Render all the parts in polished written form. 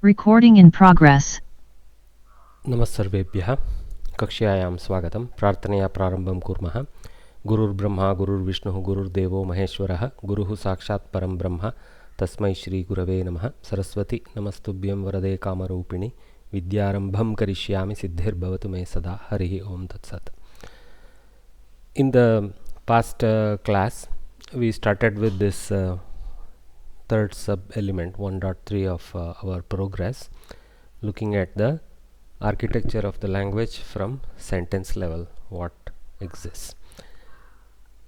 Recording in progress. नमस्सर्वेभ्यः कक्ष्यायां स्वागतं प्रार्थनया प्रारम्भं कुर्मः गुरुर्ब्रह्मा गुरुर्विष्णुः गुरुर्देवो महेश्वरः गुरुः साक्षात् परं ब्रह्म तस्मै श्रीगुरवे नमः सरस्वती नमस्तुभ्यं वरदे कामरूपिणि विद्यारम्भं करिष्यामि सिद्धिर्भवतु मे सदा हरिः ओम तत्सत्. In the past class we started with this third sub element 1.3 of our progress, looking at the architecture of the language from sentence level, what exists.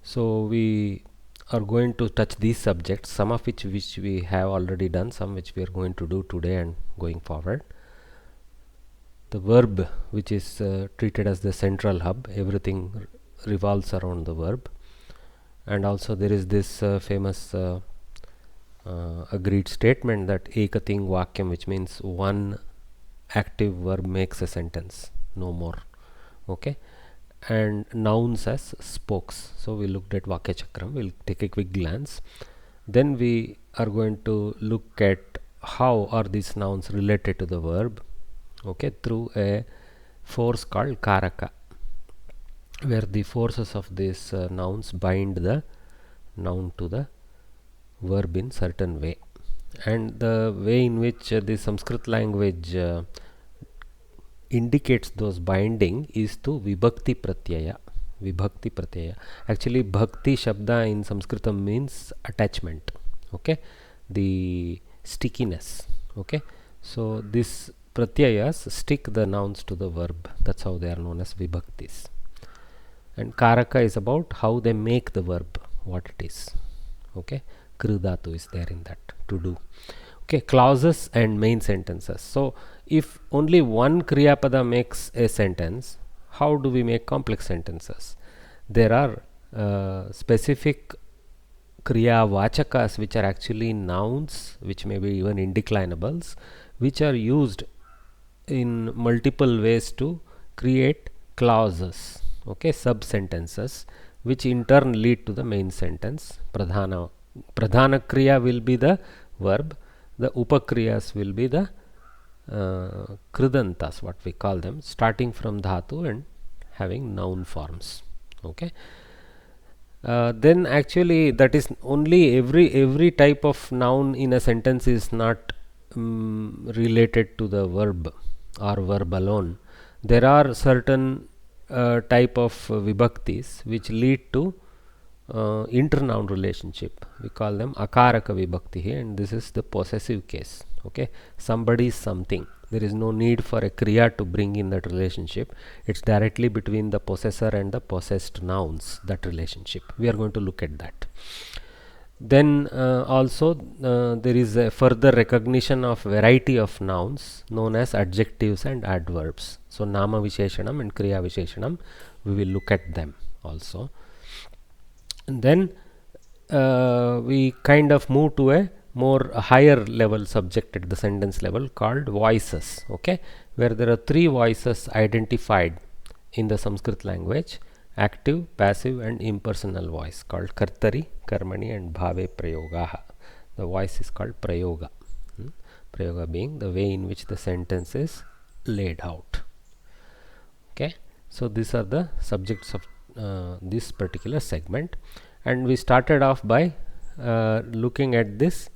So we are going to touch these subjects, some of which we have already done, some which we are going to do today and going forward. The verb, which is treated as the central hub, everything revolves around the verb. And also there is this famous agreed statement that ekating vakyam, which means one active verb makes a sentence, no more. Okay, and nouns as spokes. So we looked at Vakya Chakram. We'll take a quick glance. Then we are going to look at how are these nouns related to the verb, okay, through a force called Karaka, where the forces of these nouns bind the noun to the verb in certain way. And the way in which the Sanskrit language indicates those binding is to vibhakti pratyaya. Vibhakti pratyaya. Actually, bhakti shabda in Samskritam means attachment. Okay, the stickiness. Okay, so this pratyayas stick the nouns to the verb. That's how they are known as vibhaktis. And Karaka is about how they make the verb what it is. Okay, Krudatu is there in that, to do. Okay, clauses and main sentences. So if only one Kriyapada makes a sentence, how do we make complex sentences? There are specific Kriya Vachakas, which are actually nouns, which may be even indeclinables, which are used in multiple ways to create clauses, okay, sub sentences, which in turn lead to the main sentence. Pradhana Kriya will be the verb, the Upakriyas will be the Kridantas, what we call them, starting from Dhatu and having noun forms. Okay. Then actually that is only every type of noun in a sentence is not related to the verb or verb alone. There are certain type of vibhaktis which lead to internoun relationship. We call them akaraka vibhakti, and this is the possessive case. Okay, somebody is something. There is no need for a kriya to bring in that relationship. It's directly between the possessor and the possessed nouns, that relationship. We are going to look at that. Then also there is a further recognition of variety of nouns known as adjectives and adverbs. So nama visheshanam and kriya visheshanam, we will look at them also. And then we kind of move to a more higher level subject at the sentence level called voices, okay, where there are three voices identified in the Sanskrit language: active, passive and impersonal voice, called kartari, karmani and bhave prayogaha. The voice is called prayoga. Prayoga being the way in which the sentence is laid out. Okay, so these are the subjects of this particular segment, and we started off by looking at this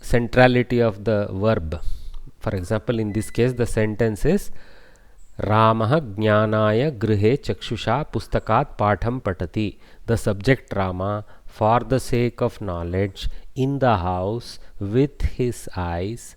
centrality of the verb. For example, in this case the sentence is Ramah Jnanaya Grihe Chakshusha Pustakat Patham Patati. The subject Rama, for the sake of knowledge, in the house with his eyes,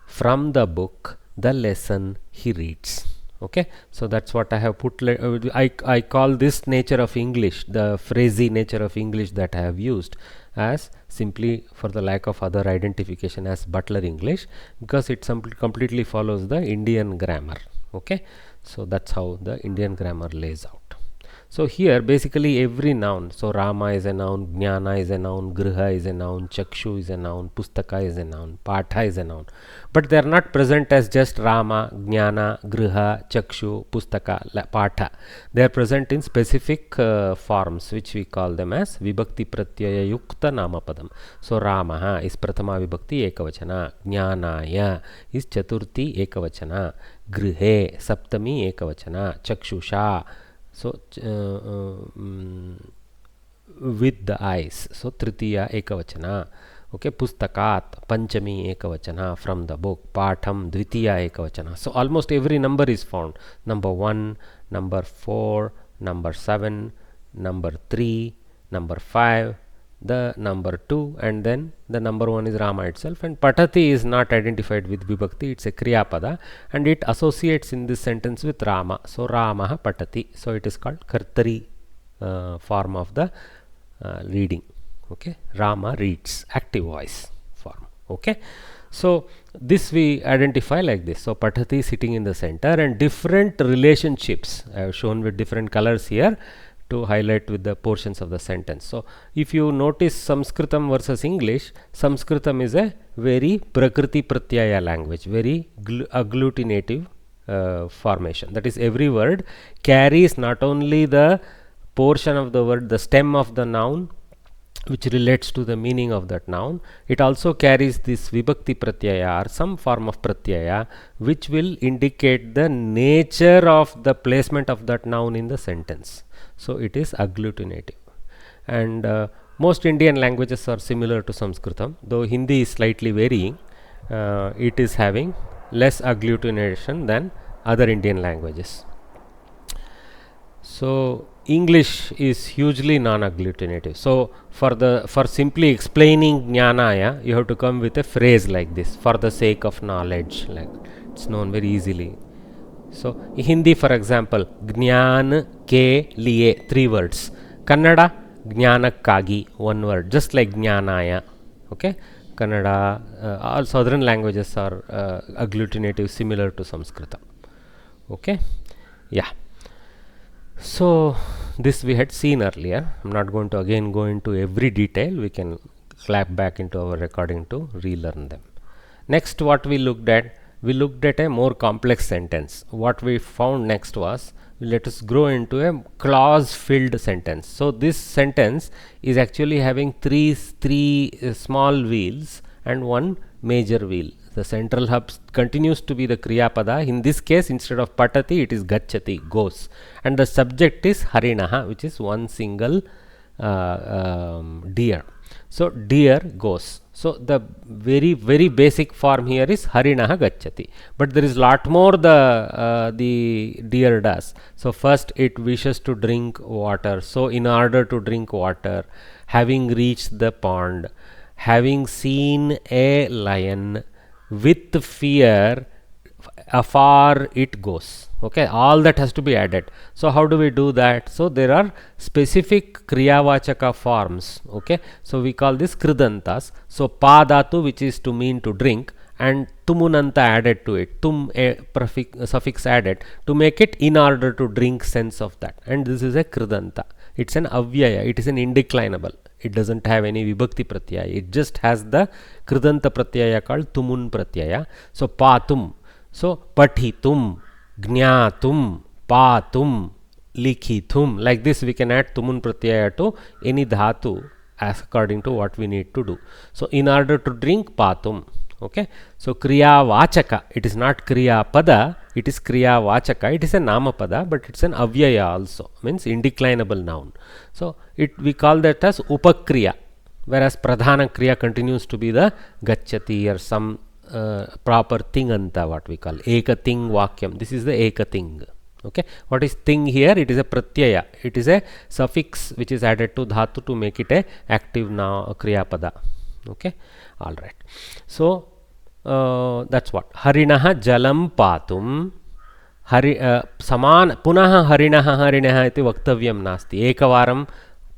from the book the lesson he reads. Okay, so that's what I have put. I call this nature of English, the phrasy nature of English that I have used, as simply, for the lack of other identification, as Butler English, because it completely follows the Indian grammar. Okay, so that's how the Indian grammar lays out. So here basically every noun, so Rama is a noun, Jnana is a noun, Griha is a noun, Chakshu is a noun, Pustaka is a noun, Patha is a noun, but they are not present as just Rama, Jnana, Griha, Chakshu, Pustaka, Patha. They are present in specific forms which we call them as Vibhakti Pratyaya Yukta Namapadam. So Ramaha is Prathama Vibhakti Ekavachana, Jnanaya is Chaturthi Ekavachana, Grihe Saptami Ekavachana, Chakshusha, so with the eyes, so Tritiya Ekavachana. Okay, Pustakat Panchami Ekavachana, from the book. Patham Dvitiya Ekavachana. So almost every number is found. Number 1, number 4, number 7, number 3, number 5, the number 2, and then the number 1 is Rama itself. And Patati is not identified with Vibhakti, it's a Kriya Pada, and it associates in this sentence with Rama. So Ramaha Patati. So it is called Kartari form of the reading. Okay, Rama reads, active voice form. Okay, so this we identify like this. So Patati sitting in the center, and different relationships I have shown with different colors here to highlight with the portions of the sentence. So if you notice Samskritam versus English, Samskritam is a very Prakriti Pratyaya language, very agglutinative formation. That is, every word carries not only the portion of the word, the stem of the noun, which relates to the meaning of that noun, it also carries this Vibhakti Pratyaya or some form of Pratyaya which will indicate the nature of the placement of that noun in the sentence. So it is agglutinative, and most Indian languages are similar to Sanskritam, though Hindi is slightly varying. It is having less agglutination than other Indian languages. So English is hugely non-agglutinative. So for simply explaining Jnanaya, you have to come with a phrase like this, for the sake of knowledge, like it's known very easily. So Hindi, for example, Jnana ke liye, 3 words. Kannada, Jnanakkagi, 1 word, just like Jnanaya. Okay, Kannada, all southern languages are agglutinative, similar to Samskritam. Okay, yeah. So this we had seen earlier. I'm not going to again go into every detail. We can clap back into our recording to relearn them. Next, what we looked at a more complex sentence. What we found next was, let us grow into a clause filled sentence. So this sentence is actually having three small wheels and 1 major wheel. The central hub continues to be the Kriya Pada. In this case, instead of Patati, it is Gacchati, goes, and the subject is Harinaha, which is 1 single deer. So deer goes. So the very basic form here is Harinaha Gacchati, but there is lot more the deer does. So first it wishes to drink water. So in order to drink water, having reached the pond, having seen a lion, with fear, afar it goes. Okay, all that has to be added. So how do we do that? So there are specific Kriyavachaka forms. Okay, so we call this Kridantas. So Pa Dhatu, which is to mean to drink, and Tumunanta added to it, Tum a suffix added to make it in order to drink sense of that. And this is a Kridanta. It's an Avyaya, it is an indeclinable. It doesn't have any Vibhakti Pratyaya. It just has the Kridanta Pratyaya called Tumun Pratyaya. So Patum. So Pathitum, Gnyatum, Patum, Likhitum. Like this we can add Tumun Pratyaya to any dhatu as according to what we need to do. So in order to drink, Patum. Okay. So Kriya Vachaka. It is not Kriya Pada. It is Kriya Vachaka. It is a Nama Pada, but it's an Avyaya also. Means indeclinable noun. So we call that as Upakriya, whereas Pradhana Kriya continues to be the Gacchati or some proper Tinganta, what we call Eka Ting Vakyam. This is the Eka Ting. Okay, what is Ting here? It is a Pratyaya. It is a suffix which is added to Dhatu to make it a active now Kriya Pada. Okay, all right. So that's what Harinaha Jalam Patum. Saman Punaha Harinaha Harinaha iti Vaktavyam Nasti. Ekavaram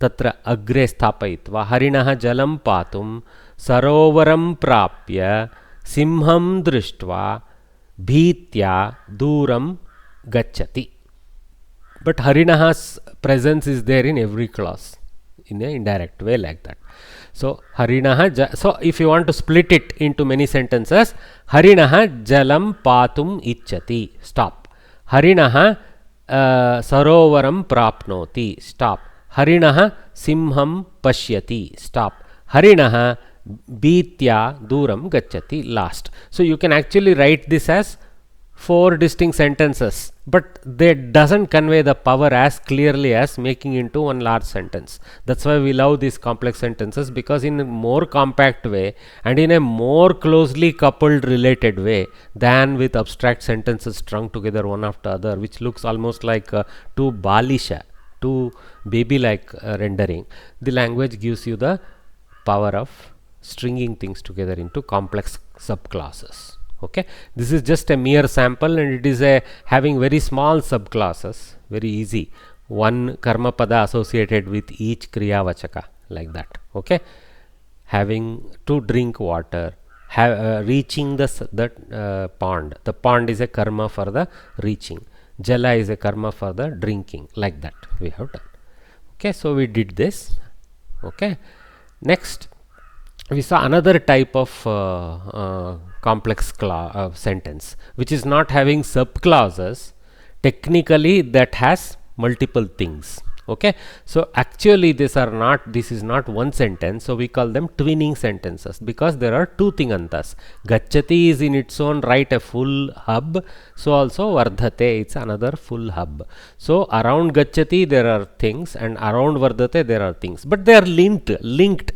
Tatra Agre Sthapayitva Harinaha Jalam Patum Sarovaram Prapya Simham Drishtva Bhitya Duram Gacchati. but Harinaha's presence is there in every clause in an indirect way, like that. So Harinaha, so if you want to split it into many sentences, Harinaha jalam patum ichchati, stop. Harinaha sarovaram prapnoti, stop. Harinaha simham pashyati, stop. Harinaha beetya duram gacchati, last. So you can actually write this as 4 distinct sentences, but they doesn't convey the power as clearly as making into one large sentence. That's why we love these complex sentences, because in a more compact way and in a more closely coupled related way than with abstract sentences strung together one after other, which looks almost like too balisha, too baby like rendering. The language gives you the power of stringing things together into complex subclasses. Okay, this is just a mere sample, and it is a having very small subclasses, very easy, one karma pada associated with each kriya vachaka, like that. Okay, having to drink water, reaching the pond. The pond is a karma for the reaching, jala is a karma for the drinking, like that we have done. Okay, so we did this. Okay, next we saw another type of complex sentence which is not having subclauses. Technically that has multiple things. Okay, so actually this is not one sentence, so we call them twinning sentences, because there are two tingantas. Gacchati is in its own right a full hub, so also vardhate, it's another full hub. So around gacchati there are things, and around vardhate there are things, but they are linked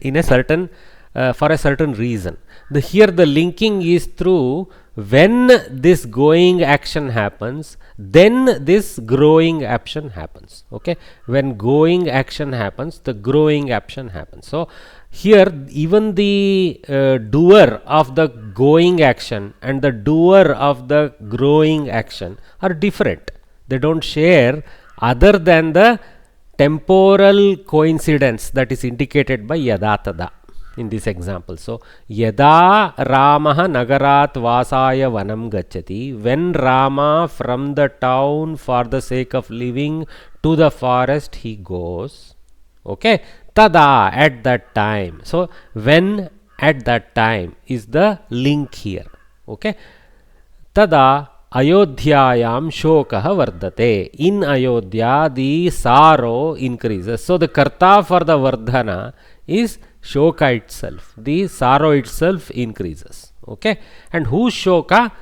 in a certain for a certain reason. Here the linking is through when this going action happens, then this growing action happens. Okay, when going action happens, the growing action happens. So here even the doer of the going action and the doer of the growing action are different. They don't share other than the temporal coincidence that is indicated by yadatada in this example. So yada Ramaha nagarat vasaya vanam gacchati, when Rama from the town for the sake of living to the forest he goes. Okay, tada, at that time. So when, at that time is the link here. Okay, tada Ayodhyayam shokaha vardate, in Ayodhya the sorrow increases. So the karta for the vardhana is shoka itself, the sorrow itself increases. Okay, and whose shoka?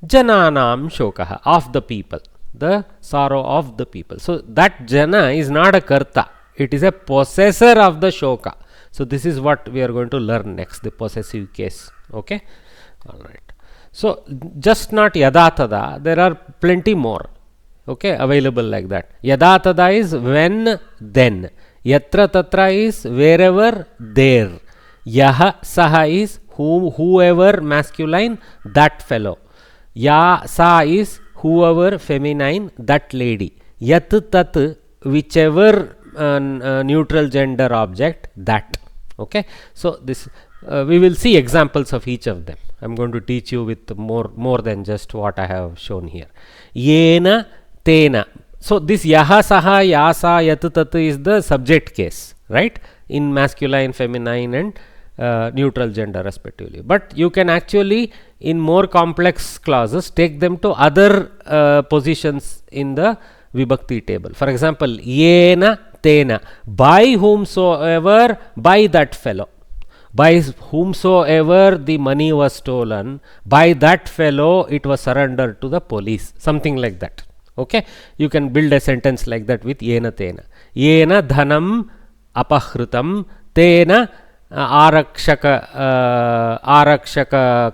Jananam shokaha, of the people, the sorrow of the people. So that jana is not a karta, it is a possessor of the shoka. So this is what we are going to learn next, the possessive case. Okay, all right. So just not yadatada, there are plenty more, okay, available like that. Yadatada is when, then. Yatra tatra is wherever, there. Yaha saha is whoever, masculine, that fellow. Ya sa is whoever, feminine, that lady. Yat tat, whichever neutral gender object, that. Okay, so this we will see examples of each of them. I am going to teach you with more than just what I have shown here. Yena tena. So this yaha saha yasa yat tat is the subject case, right, in masculine, feminine and neutral gender respectively. But you can actually in more complex clauses take them to other positions in the vibhakti table. For example, yena tena, by whomsoever, by that fellow. By whomsoever the money was stolen, by that fellow it was surrendered to the police, something like that. Okay, you can build a sentence like that with yena tena. Yena dhanam apahrutam tena arakshaka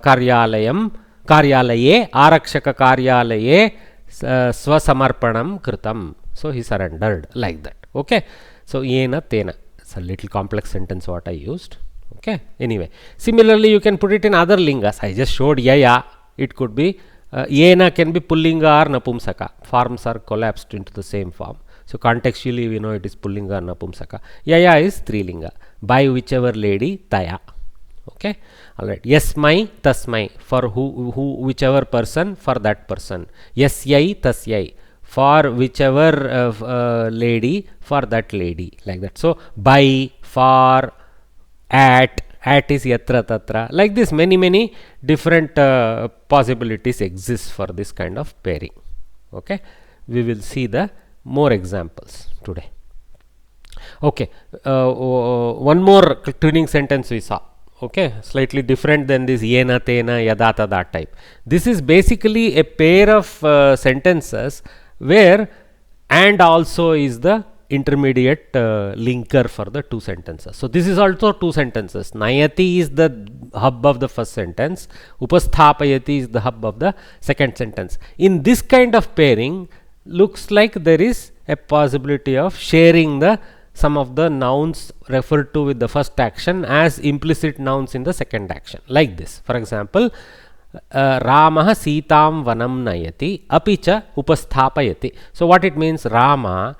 karyalaye arakshaka karyalaye swasamarpanam kritam. So he surrendered, like that. Okay, so yena tena, it's a little complex sentence what I used. Okay, anyway, similarly you can put it in other lingas. I just showed yaya, it could be yena can be pullinga or napumsaka. Forms are collapsed into the same form. So contextually we know it is pullinga or napumsaka. Yaya is strilinga, by whichever lady, taya. Okay, all right. Yasmai tasmai, for who whichever person, for that person. Yasyai tasyai, for whichever lady, for that lady, like that. So by, for, at is yatra tatra, like this. Many different possibilities exist for this kind of pairing. Okay, we will see the more examples today. Okay, one more twinning sentence we saw. Okay, slightly different than this yena tena yada tada type. This is basically a pair of sentences where and also is the intermediate linker for the two sentences. So this is also two sentences. Nayati is the hub of the first sentence, upasthapayati is the hub of the second sentence. In this kind of pairing, looks like there is a possibility of sharing the some of the nouns referred to with the first action as implicit nouns in the second action, like this. For example, Ramah Sitam Vanam Nayati Apicha Upasthapayati. So what it means? Rama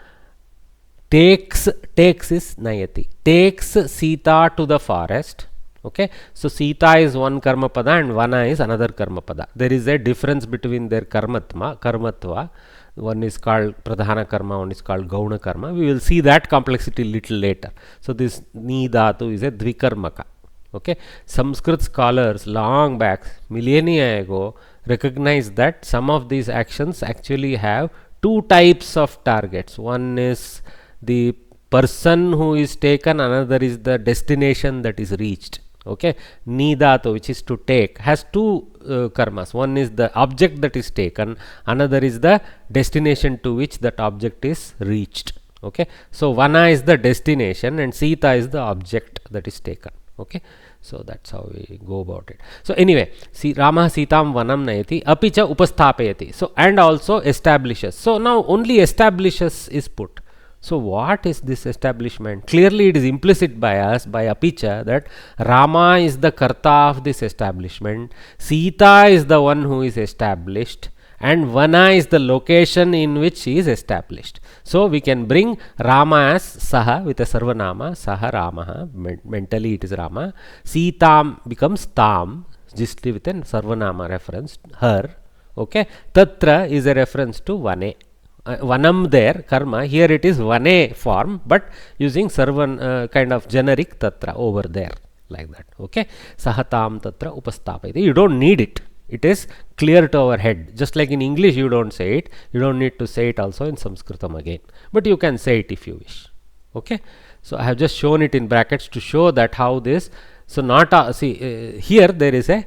takes is Nayati, takes Sita to the forest. Okay, so Sita is one karma pada and Vana is another karma pada. There is a difference between their karmatva. One is called pradhana karma, one is called gauna karma. We will see that complexity little later. So this ni dhatu is a dvikarmaka. Okay, Sanskrit scholars long back, millennia ago, recognized that some of these actions actually have two types of targets. One is the person who is taken, another is the destination that is reached. Okay, ni dhatu, which is to take, has two karmas. One is the object that is taken, another is the destination to which that object is reached. Okay, so Vana is the destination and Sita is the object that is taken. Okay, so that's how we go about it. So anyway, see, Rama Sitam Vanam Nayati Apicha Upasthapayati. So and also establishes. So now only establishes is put. So what is this establishment? Clearly it is implicit by us, by Apicha, that Rama is the karta of this establishment, Sita is the one who is established, and Vana is the location in which he is established. So we can bring Rama as Saha with a Sarvanama, Saha Ramaha, mentally it is Rama. Sitam becomes Tam, just with a Sarvanama reference, her. Okay, Tatra is a reference to Vane. Vanam there, karma, here it is Vane form, but using Sarvan kind of generic Tatra over there, like that. Okay, Sahatam Tatra Upasthapayati. You don't need it. It is clear to our head. Just like in English you don't say it, you don't need to say it also in Samskritam again. But you can say it if you wish. Okay, so I have just shown it in brackets to show that how this. So not see here there is a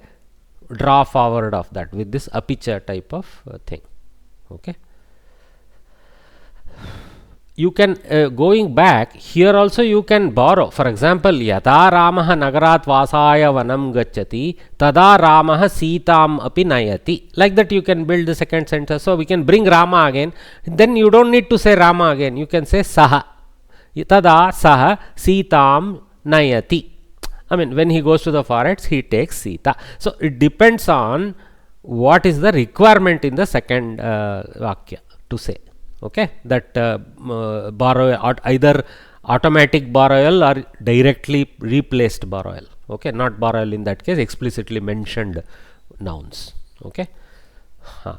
draw forward of that with this apicha type of thing. Okay. You can going back here also you can borrow. For example, Yada Ramah Nagarat Vasaya Vanam Gacchati Tada Ramah Sitam Api Nayati. Like that you can build the second sentence. So we can bring Rama again. Then you don't need to say Rama again. You can say Saha. Tada Saha Sitam Nayati. I mean, when he goes to the forest, he takes Sita. So it depends on what is the requirement in the second Vakya to say. Okay, that borrow either automatic borrowal or directly replaced borrowal. Okay, not borrowal in that case, explicitly mentioned nouns. Okay,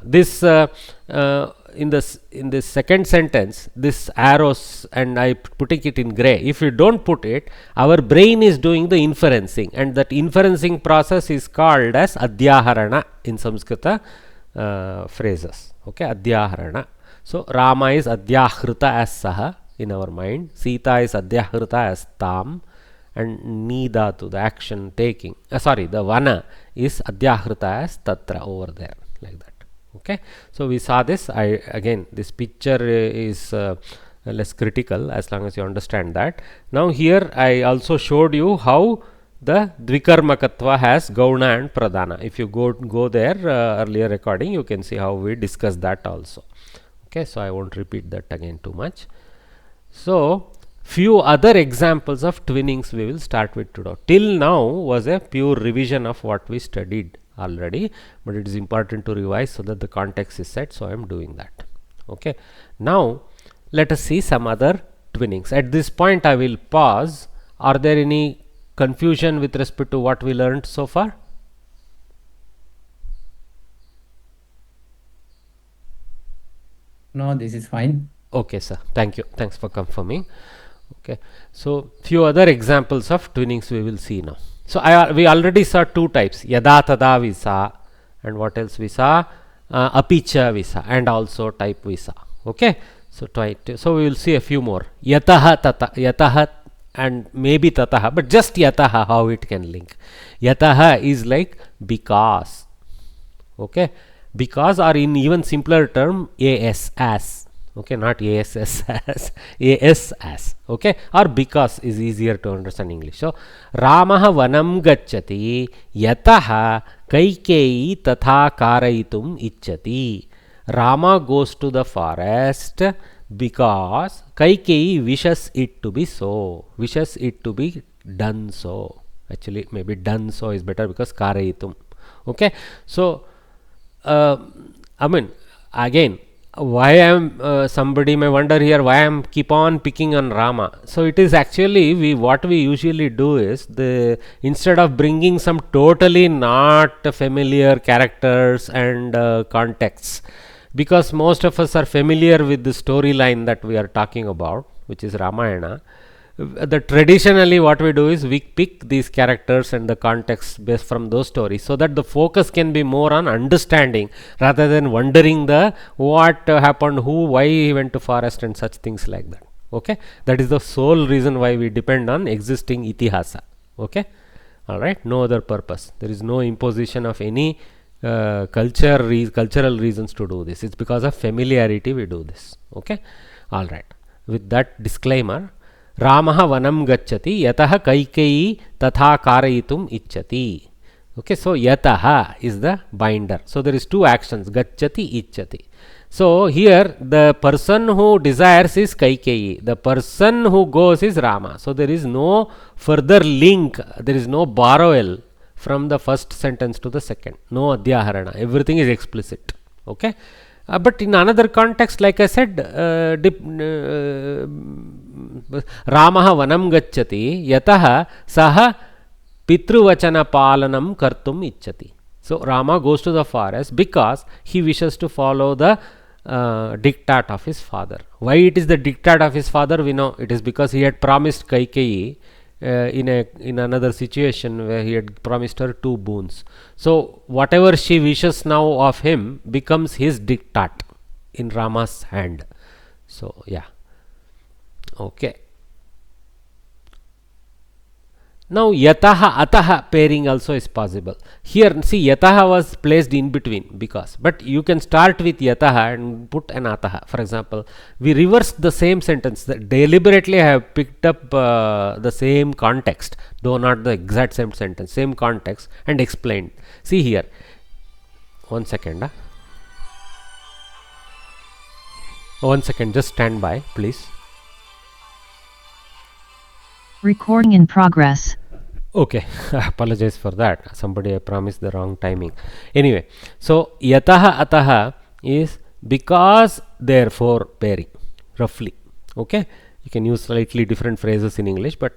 this in this second sentence, this arrows and I putting it in gray. If you don't put it, our brain is doing the inferencing, and that inferencing process is called as adhyaharana in Samskrita phrases. Okay, adhyaharana. So Rama is adhyahrita as Saha in our mind, Sita is adhyahrita as Tam, and Ni dhatu, the action taking, the Vana is adhyahrita as Tatra over there, like that. Okay, so we saw this. Again, this picture is less critical as long as you understand that. Now here I also showed you how the Dvikarmakatva has Gauna and Pradhana. If you go there earlier recording, you can see how we discussed that also. Okay, so I won't repeat that again too much. So few other examples of twinnings we will start with today. Till now was a pure revision of what we studied already, but it is important to revise so that the context is set. So I am doing that. Okay, now let us see some other twinnings. At this point I will pause. Are there any confusion with respect to what we learned so far? No, this is fine. Okay, sir. Thank you. Thanks for confirming. Okay. So, few other examples of twinnings we will see now. So, we already saw two types. Yada tada we saw, and what else we saw? Apicha we saw, and also type we saw. Okay. So, so we will see a few more. Yataha tata, yataha and maybe tataha, but just yataha, how it can link. Yataha is like because. Okay. Because, or in even simpler term, as. Okay, not ass as. Okay, or because is easier to understand English. So Ramah vanam gacchati yatah kaikeyi tatha karayitum ichchati. Rama goes to the forest because Kaikeyi wishes it to be so, wishes it to be done so. Actually, maybe done so is better because karayitum. Okay, so I mean, again, why am somebody may wonder here why I'm keep on picking on Rama. So it is actually what we usually do is instead of bringing some totally not familiar characters and contexts, because most of us are familiar with the storyline that we are talking about, which is Ramayana. Traditionally what we do is we pick these characters and the context based from those stories, so that the focus can be more on understanding rather than wondering the what happened, why he went to forest and such things like that. Okay, that is the sole reason why we depend on existing itihasa. Okay, all right, no other purpose. There is no imposition of any cultural reasons to do this. It's because of familiarity we do this. Okay, all right, with that disclaimer, Ramah vanam gacchati yatah kaikeyi tatha karayitum ichchati. Okay, so yataha is the binder. So there is two actions, gacchati, ichchati. So here the person who desires is Kaikeyi, the person who goes is Rama. So there is no further link, there is no borrowal from the first sentence to the second, no adhyaharana, everything is explicit. Okay, but in another context, like I said, Ramah vanam gacchati yatah saha pitruvachana palanam kartum ichchati. So Rama goes to the forest because he wishes to follow the diktat of his father. Why it is the diktat of his father, we know it is because he had promised Kaikeyi in another situation where he had promised her two boons. So whatever she wishes now of him becomes his diktat in Rama's hand. So yeah, okay. Now yataha ataha pairing also is possible. Here see, yataha was placed in between because, but you can start with yataha and put an ataha. For example, we reversed the same sentence. Deliberately I have picked up the same context, though not the exact same sentence, same context, and explained. See here, 1 second. 1 second, just stand by, please. Recording in progress. Okay, I apologize for that. Somebody promised the wrong timing. Anyway, so yataha ataha is because, therefore pairing, roughly. Okay, you can use slightly different phrases in English, but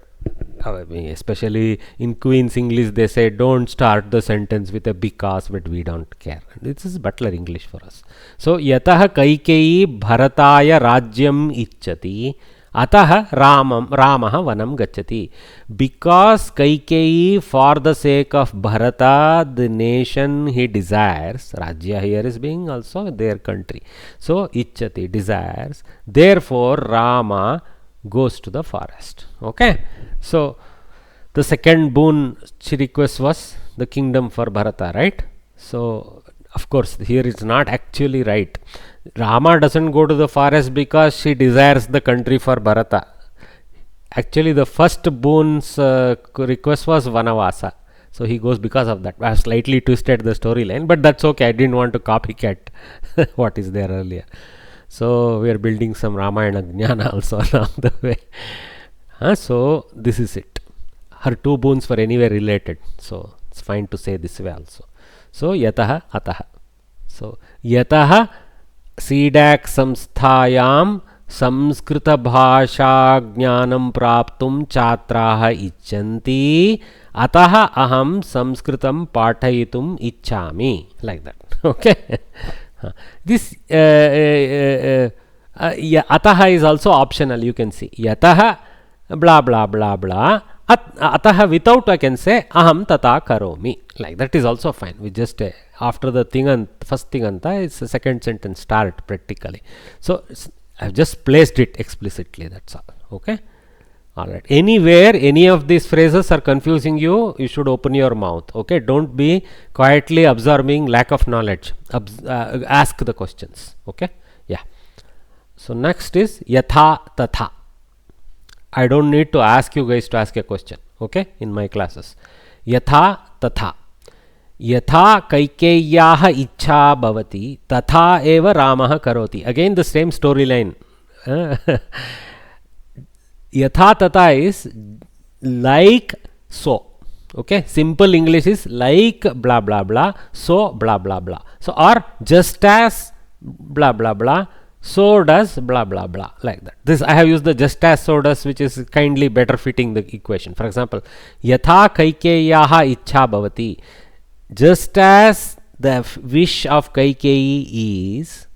especially in Queen's English, they say don't start the sentence with a because, but we don't care. This is butler English for us. So yataha Kaikeyi bharataya rajyam ichchati atah ramah vanam gacchati. Because Kaikeyi, for the sake of Bharata, the nation he desires, Rajya here is being also their country, so ichchati, desires, therefore Rama goes to the forest. Okay, so the second boon she requests was the kingdom for Bharata, right? So of course here it's not actually right. Rama doesn't go to the forest because she desires the country for Bharata. Actually the first boon's request was Vanavasa, so he goes because of that. I have slightly twisted the storyline, but that's okay, I didn't want to copycat what is there earlier. So we are building some Ramayana Jnana also along the way. So this is it. Her two boons were anyway related, so it's fine to say this way also. So yataha ataha. So yataha CDAC samsthayam samskritabhashagnanam praptum chatraha icchanti ataha aham samskritam pathayitum ichchami, like that. Okay. This ataha is also optional. You can see yataha blah blah blah blah. Ataha without I can say aham tata karomi. Like that is also fine. We just after the thing and first thing anta is the second sentence start practically. So I have just placed it explicitly. That's all. Okay. All right. Anywhere any of these phrases are confusing you, you should open your mouth. Okay. Don't be quietly absorbing lack of knowledge. Ask the questions. Okay. Yeah. So next is yatha tatha. I don't need to ask you guys to ask a question. Okay. In my classes. Yatha tatha. Yatha kaikeyyaha ichha bhavati tatha eva ramah karoti. Again the same storyline. Yatha tata is like so. Okay, simple English is like blah blah blah, so blah blah blah. So or just as blah blah blah, so does blah blah blah, like that. This I have used the just as so does, which is kindly better fitting the equation. For example, yatha kaikeyaha ichha bhavati. Just as the wish of Kaikeyi is,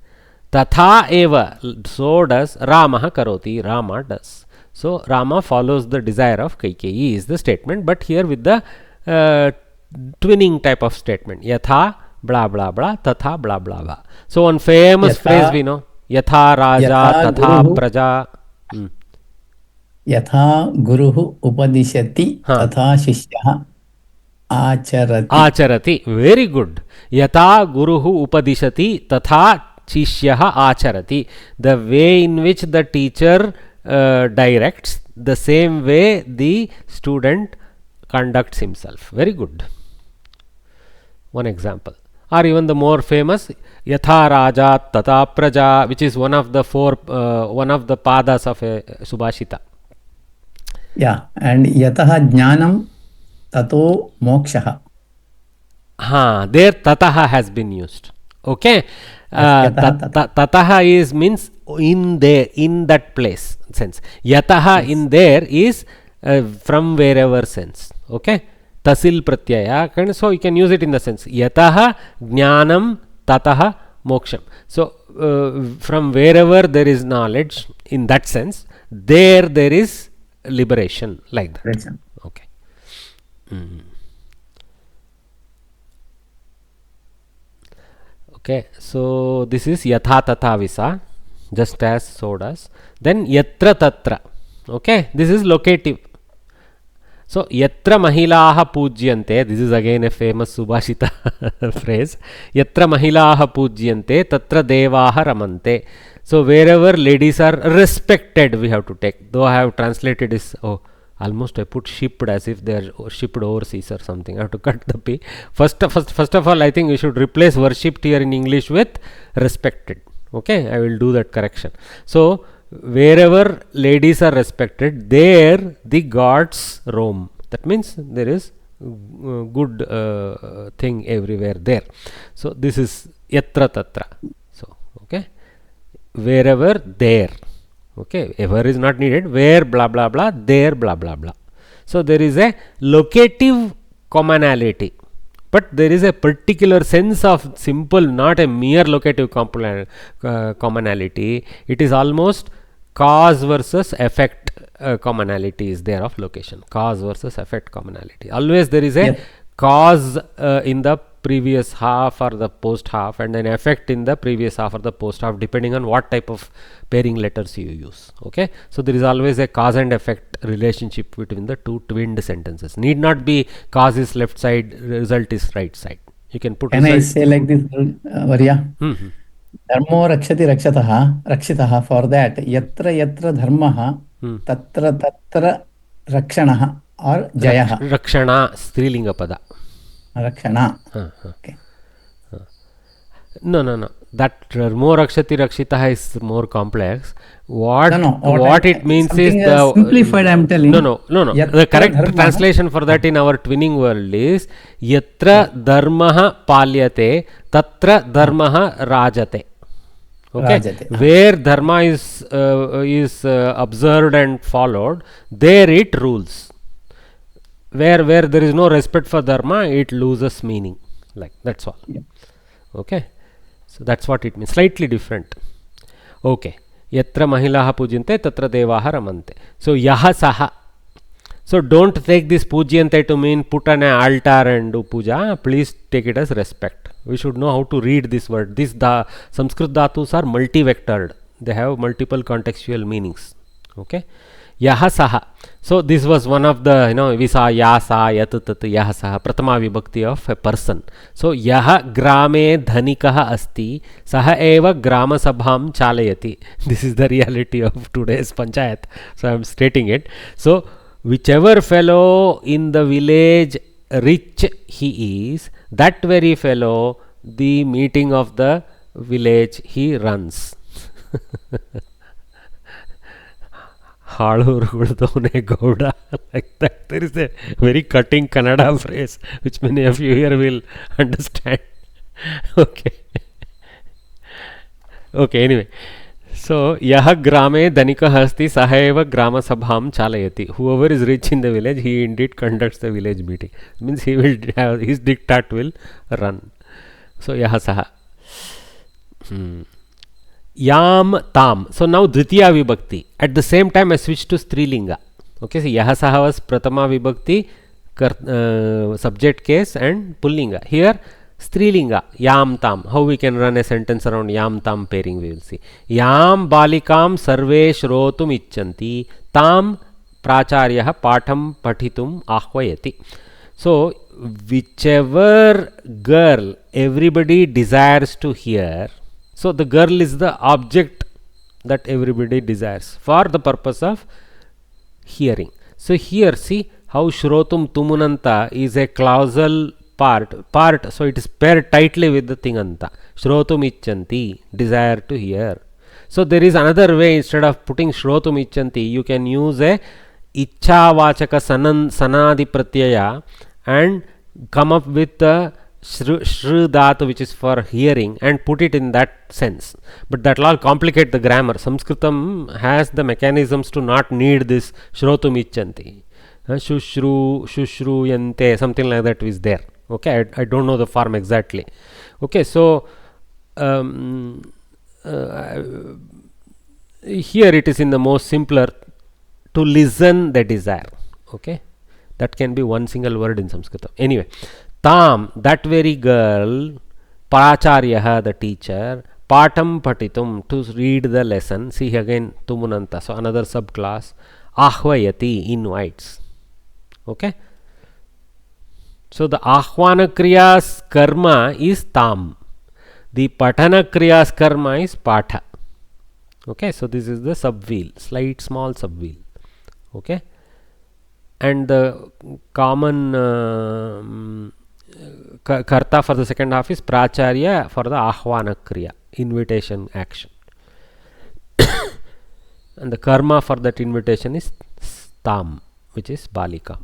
tatha eva, so does Ramah karoti, Rama does. So Rama follows the desire of Kaikeyi is the statement, but here with the twinning type of statement. Yatha blah blah blah, tatha blah blah blah. So one famous phrase we know. Yatha raja, tatha praja. Yatha guruhu upadishati, tatha shishyah acharati. Acharati. Very good. Yatha guruhu upadishati, tatha shishyah acharati. The way in which the teacher directs, the same way the student conducts himself. Very good. One example. Or even the more famous yatha raja tata praja, which is one of the one of the padas of a subhashita. Yeah, and yataha jnanam tato mokshaha. There tataha has been used. Okay. Tataha is means in there, in that place sense. Yataha in there is from wherever sense. Okay. Tasil pratyaya. So you can use it in the sense yataha jnanam tataha moksham. So from wherever there is knowledge, in that sense, there is liberation, like that. Okay. Okay, so this is yatha tatha visa, just as so does. Then yatra tatra. Okay, this is locative. So yatra mahilaha pujyante, this is again a famous subhashita phrase. Yatra mahilaha pujyante tatra devaha ramante. So wherever ladies are respected, we have to take. Though I have translated this, almost I put shipped as if they are shipped overseas or something. I have to cut the P. First of all, I think we should replace worshipped here in English with respected. Okay, I will do that correction. So wherever ladies are respected, there the gods roam. That means there is good thing everywhere there. So this is yatra tatra. So okay, wherever there. Okay, ever is not needed. Where blah blah blah, there blah blah blah. So there is a locative commonality, but there is a particular sense of simple, not a mere locative commonality. It is almost cause versus effect commonality is there of location. Cause versus effect commonality. Always there is a cause in the previous half or the post half, and an effect in the previous half or the post half, depending on what type of pairing letters you use. Okay, so there is always a cause and effect relationship between the two twinned sentences. Need not be cause is left side, result is right side. You can put. Can I say like this, Varya? Dharmo rakshati rakshitaha. For that, yatra yatra dharmaha, tatra tatra rakshanaha or jayaha. Rakshana strilinga pada. Rakshana. Okay. No. That more rakshati rakshitaha is more complex. What it means is the simplified. I am telling. No. The correct translation for that in our twinning world is yatra dharmaha palyate, tatra dharmaha rajate. Okay, rajate. Where dharma is observed and followed, there it rules. Where there is no respect for dharma, it loses meaning. Like that's all. Okay. So that's what it means, slightly different. Okay. Yatra mahilaha pujyante tatra devaha ramante. So yaha saha. So don't take this pujyante to mean put an altar and do puja. Please take it as respect. We should know how to read this word. The Sanskrit dhatus are multi-vectored. They have multiple contextual meanings. Okay. Yaha saha. So this was one of the, we saw ya sa yat tat yaha saha, pratama vibhakti of a person. So yaha grame dhanikaha asti saha eva grama sabham chalayati. This is the reality of today's panchayat. So I am stating it. So whichever fellow in the village rich he is, that very fellow the meeting of the village he runs. Gouda, like that. There is a very cutting Kannada phrase which many of you here will understand. Okay. Okay, anyway. So, yaha grame dhanika hasti saheva grama sabham chalayati. Whoever is rich in the village, he indeed conducts the village meeting. Means he will have, his diktat will run. So, yaha saha. Yam tam. So now Dvitiya Vibhakti. At the same time I switched to Strilinga. Okay, so Yaha Saha was Pratama Vibhakti, subject case and Pullinga. Here Strilinga, Yam tam. How we can run a sentence around Yam tam pairing, we will see. Yam balikam sarve shrotum icchanti tam pracharyah patham pathitum ahvayati. So whichever girl everybody desires to hear. So the girl is the object that everybody desires for the purpose of hearing. So here see how Shrotum Tumunanta is a clausal part. So it is paired tightly with the Tinganta. Shrotum Icchanti, desire to hear. So there is another way, instead of putting Shrotum Icchanti, you can use a Icchavachaka Sanadi Pratyaya and come up with the Shru Dhatu, which is for hearing, and put it in that sense. But that will all complicate the grammar. Sanskritam has the mechanisms to not need this Shrotum Icchanti. Shushruyante, something like that is there. Okay, I don't know the form exactly. Okay, so here it is in the most simpler, to listen the desire. Okay, that can be one single word in Sanskritam. Anyway, tam, that very girl, pracharyaha, the teacher, patam patitum, to read the lesson. See again Tumunanta, so another subclass. Ahvayati, invites. Okay, so the ahvana kriyas karma is tam, the patana kriyas karma is patha. Okay, so this is the subwheel, slight small subwheel. Okay, and the common karta for the second half is pracharya for the ahvana kriya, invitation action. And the karma for that invitation is tam, which is balika.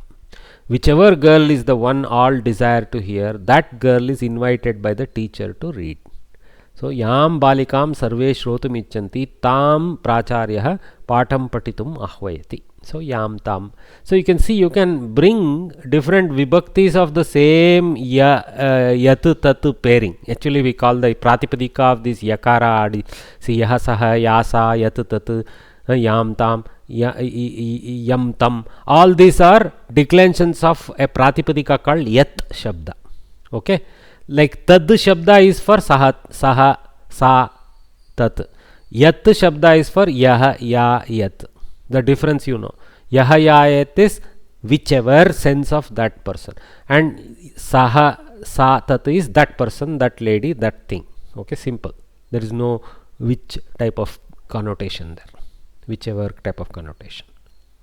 Whichever girl is the one all desire to hear, that girl is invited by the teacher to read. So yam balikam sarve shrotum icchanti tam pracharyah patham patitum ahvayati. So yam tam. So you can see, you can bring different vibhaktis of the same yat tat pairing. Actually we call the pratipadika of this yakara adi. See yaha saha, yasa, yat tat, yam tam, yam tam. All these are declensions of a pratipadika called yat shabda. Okay, like tad shabda is for saha, sa, tat. Yat shabda is for yaha, ya, yat. The difference you know. Yaha, ya, yat is whichever sense of that person, and saha, sa, tat is that person, that lady, that thing. Okay, simple. There is no which type of connotation there. Whichever type of connotation.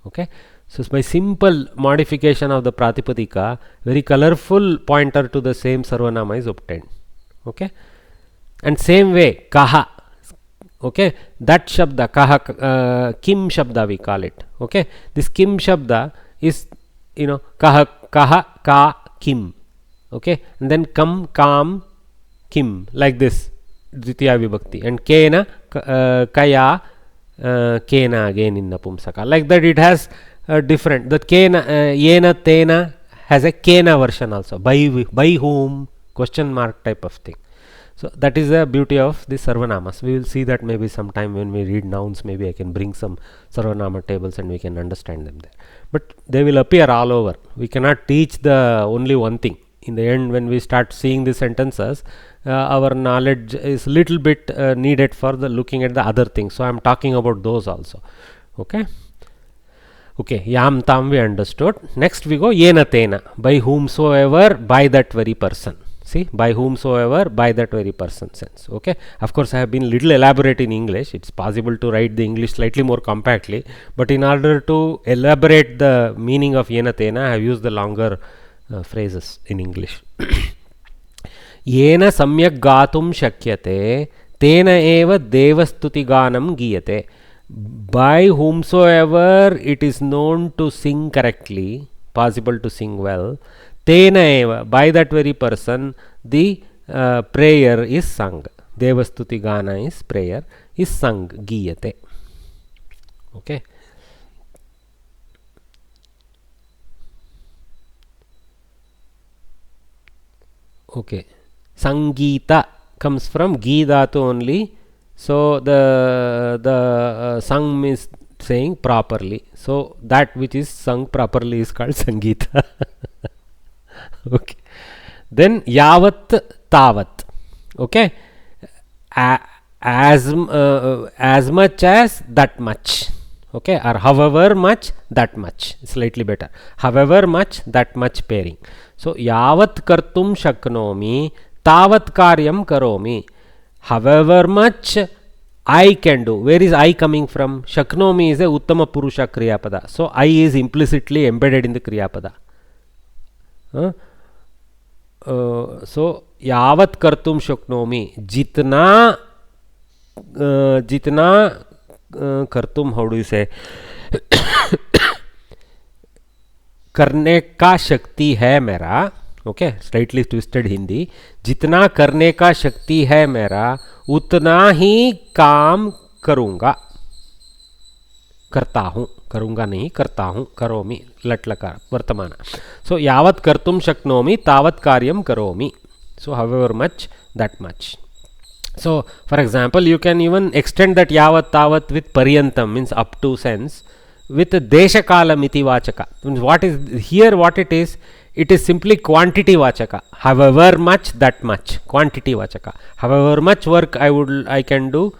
Okay, so by simple modification of the pratipadika, very colorful pointer to the same sarvanama is obtained. Okay, and same way kaha. Okay, that shabda kaha, kim shabda we call it. Okay, this kim shabda is, kaha, ka, kim. Okay, and then kam, kam, kim, like this dvitiya vibhakti, and kena, kaya, kena again in napumsaka. Like that it has different. The kena, yena, tena has a kena version also. By whom? Question mark type of thing. So that is the beauty of the Sarvanamas. We will see that maybe sometime when we read nouns, maybe I can bring some Sarvanama tables and we can understand them there. But they will appear all over. We cannot teach the only one thing. In the end, when we start seeing the sentences, our knowledge is little bit needed for the looking at the other things. So I am talking about those also. Okay. Okay, yam tam we understood. Next we go yena tena, by whomsoever, by that very person. See, by whomsoever, by that very person sense. Okay, of course I have been little elaborate in English. It's possible to write the English slightly more compactly, but in order to elaborate the meaning of yena tena, I have used the longer phrases in English. Yena samyak gatum shakyate, tena eva devastuti ganam giyate. By whomsoever it is known to sing correctly, possible to sing well, tena eva, by that very person, the prayer is sung. Devastuti gana is prayer, is sung, giyate. Okay. Okay. Sangeeta comes from gi dhatu only. So the sung is saying properly. So that which is sung properly is called Sangeeta. Okay. Then yavat tavat. Okay. As much as that much. Okay. Or however much that much. Slightly better. However much that much pairing. So yavat kartum shaknomi tavat karyam karomi. However much I can do. Where is I coming from? Shaknomi is a Uttama Purusha Kriyapada. So I is implicitly embedded in the Kriyapada. So yavat kartum shaknomi. Jitna kartum, how do you say? करने का शक्ति है मेरा. Okay, slightly twisted Hindi. जितना करने का शक्ति है मेरा उतना ही काम करूंगा. करता हूं, करूंगा नहीं, करता हूं. करोमि लट लकार वर्तमान. सो यावत् कर्तुम शक्नोमि तावत् कार्यम करोमि. सो however much that much. So for example, you can even extend that yavat tavat with paryantam, means up to sense, with deshakala miti vachaka. What is here? What it is? It is simply quantity vachaka. However much, that much. Quantity vachaka. However much work I can do,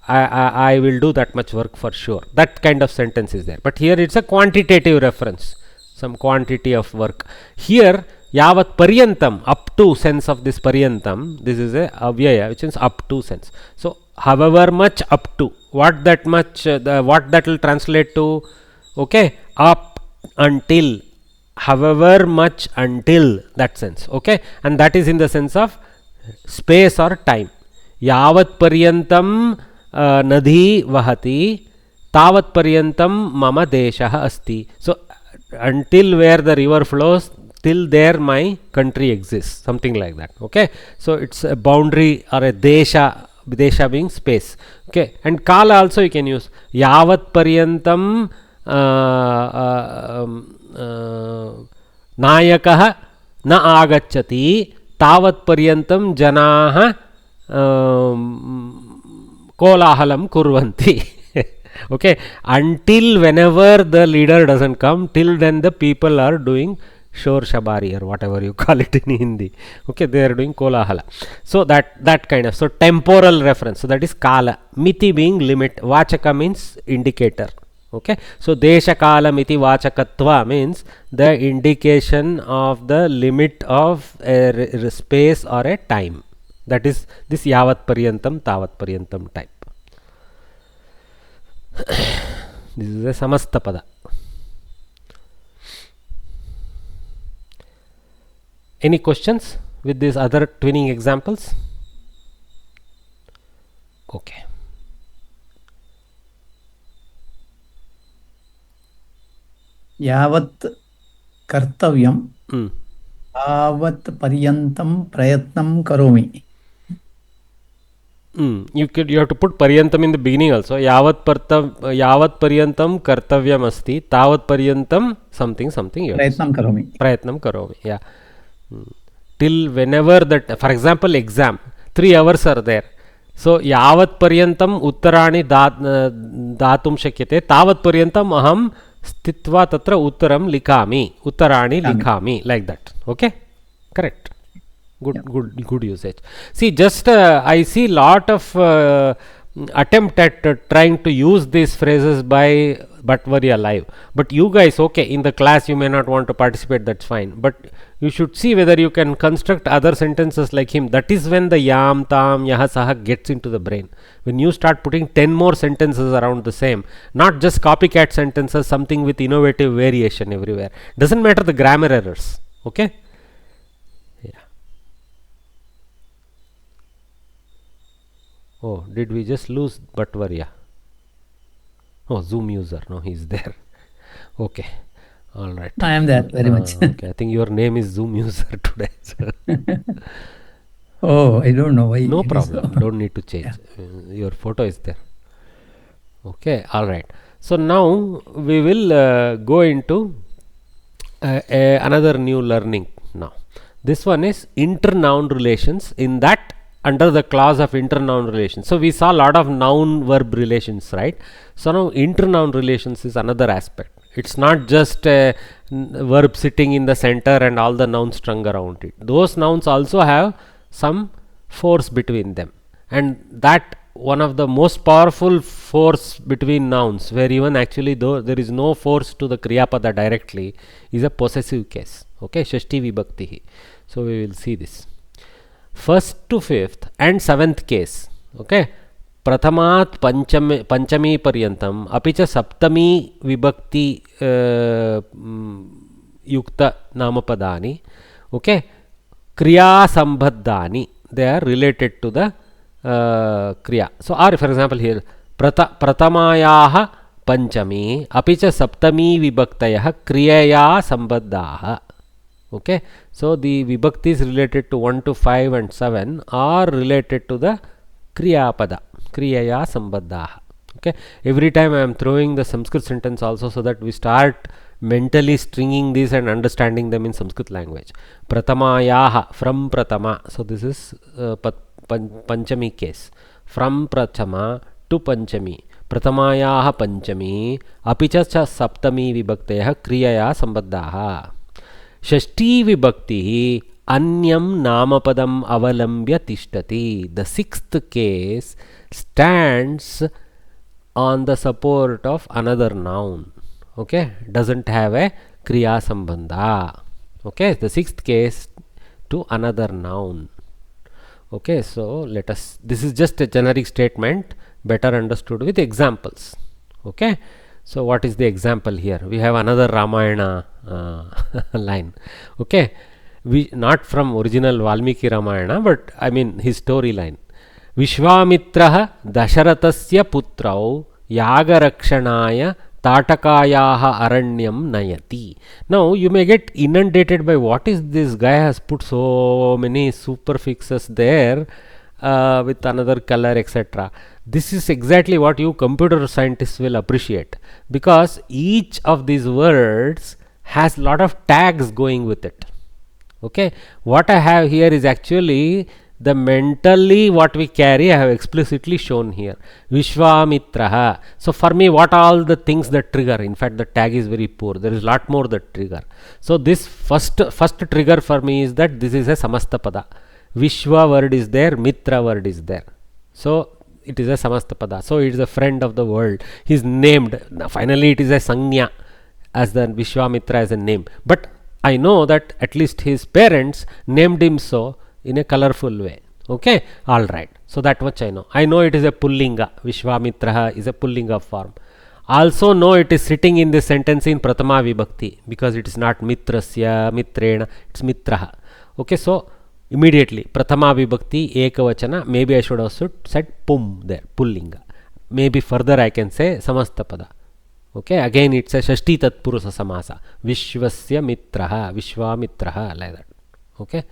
I will do that much work for sure. That kind of sentence is there. But here it's a quantitative reference. Some quantity of work. Here, yavat paryantam, up to sense of this paryantam. This is a avyaya, which is up to sense. So however much up to. What that much? What that will translate to? Okay, up until. However much until, that sense. Okay, and that is in the sense of space or time. Yavat paryantam nadhi vahati tavat paryantam mama desha asti. So until where the river flows, till there my country exists, something like that. Okay, so it's a boundary or a desha being space. Okay, and kala also you can use. Yavat paryantam नायकः न आगच्छति तावत् पर्यन्तं जनाः कोलाहलं कुर्वन्ति. Okay, until whenever the leader doesn't come, till then the people are doing shor shabari or whatever you call it in Hindi. Okay, they are doing kolahala. So that kind of, so temporal reference. So that is kala. Miti being limit. Vachaka means indicator. Okay, so desha kala miti vachakatva means the indication of the limit of a space or a time. That is this yavat paryantam tavat paryantam type. This is a samasta pada. Any questions with these other twinning examples? Okay. यावत् कर्तव्यं तावत् पर्यन्तं प्रयत्नं करोमि. You have to put paryantam in the beginning also. Yavat paryantam kartavyam asti tavat paryantam something else. प्रयत्नं करोमि. Yeah. Till whenever that, for example, exam 3 hours are there. So yavat paryantam uttarani datum shakyate tavat paryantam aham stitva tatra uttarani likhami, like that. Okay, correct. Good usage. See, just I see lot of attempt at trying to use these phrases by Bhattvarya live, but you guys, okay, in the class you may not want to participate, that's fine, but you should see whether you can construct other sentences like him. That is when the yam, tam, yaha, saha gets into the brain. When you start putting 10 more sentences around the same, not just copycat sentences, something with innovative variation everywhere. Doesn't matter the grammar errors. Okay. Oh, did we just lose Bhattvarya? Oh, Zoom user. No, he's there. Okay. All right. I am there very much. Okay. I think your name is Zoom user today. Oh, I don't know why. No problem. Don't need to change. Yeah. Your photo is there. Okay. All right. So now we will go into another new learning now. This one is internoun relations. In that, under the clause of internoun relations. So we saw a lot of noun verb relations, right? So now internoun relations is another aspect. It's not just a verb sitting in the center and all the nouns strung around it. Those nouns also have some force between them, and that one of the most powerful force between nouns, where even actually though there is no force to the kriyapada directly, is a possessive case. Okay, shashti vibhakti. So we will see this. First to fifth and seventh case. Okay, प्रथमात् पंचमी पर्यन्तम् अपि च सप्तमी विभक्ति युक्त नामपदानि okay क्रियासम्बद्धानि they are related to the kriya. So or for example here प्रथमायाः पंचमी अपि च सप्तमी विभक्तयः क्रियया सम्बद्धाः. Okay, so the vibhaktis related to 1 to 5 and 7 are related to the kriya pada, kriyaya sambadhaha. Okay, every time I am throwing the Sanskrit sentence also, so that we start mentally stringing these and understanding them in Sanskrit language. Pratamayaha, from pratama. So this is panchami case. From pratama to panchami. Pratamayaha panchami apicha cha saptami vibhaktayah kriyaya sambadhaha. Shashti vibhakti anyam namapadam avalambya tishtati. The sixth case stands on the support of another noun. Okay, doesn't have a kriya sambandha. Okay, the sixth case to another noun. Okay, so let us, this is just a generic statement, better understood with examples. Okay, so what is the example here? We have another Ramayana line. Okay, we not from original Valmiki Ramayana, but I mean his storyline. Vishwamitraha Dasharatasya putrau Yagarakshanaaya Tatakayaha Aranyam Nayati. Now you may get inundated by what is this guy has put so many superfixes there with another color, etc. This is exactly what you computer scientists will appreciate, because each of these words has lot of tags going with it. Okay, what I have here is actually the mentally what we carry. I have explicitly shown here. Vishwamitraha. So for me, what all the things that trigger? In fact, the tag is very poor. There is lot more that trigger. So this first trigger for me is that this is a samastapada. Vishwa word is there, Mitra word is there. So it is a samastapada. So it is a friend of the world. He is named. Now finally it is a sanya as the Vishwamitra as a name. But I know that at least his parents named him so in a colorful way. Okay, all right. So that much I know. I know it is a pullinga. Vishwamitraha is a pullinga form. Also know it is sitting in this sentence in Pratama Vibhakti, because it is not Mitrasya, Mitrena, it's Mitraha. Okay, so immediately Pratama Vibhakti Ekavachana, maybe I should have said Pum there, pullinga. Maybe further I can say Samastapada. Okay, again it's a Shashti Tatpurusa Samasa. Vishwasya Mitraha, Vishwamitraha, like that. Okay.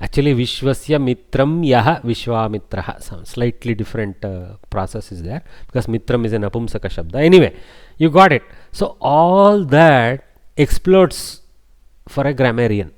Actually, Vishwasya Mitram Yaha Vishwamitraha. Some slightly different process is there, because Mitram is an Apumsaka Shabda. Anyway, you got it. So all that explodes for a grammarian,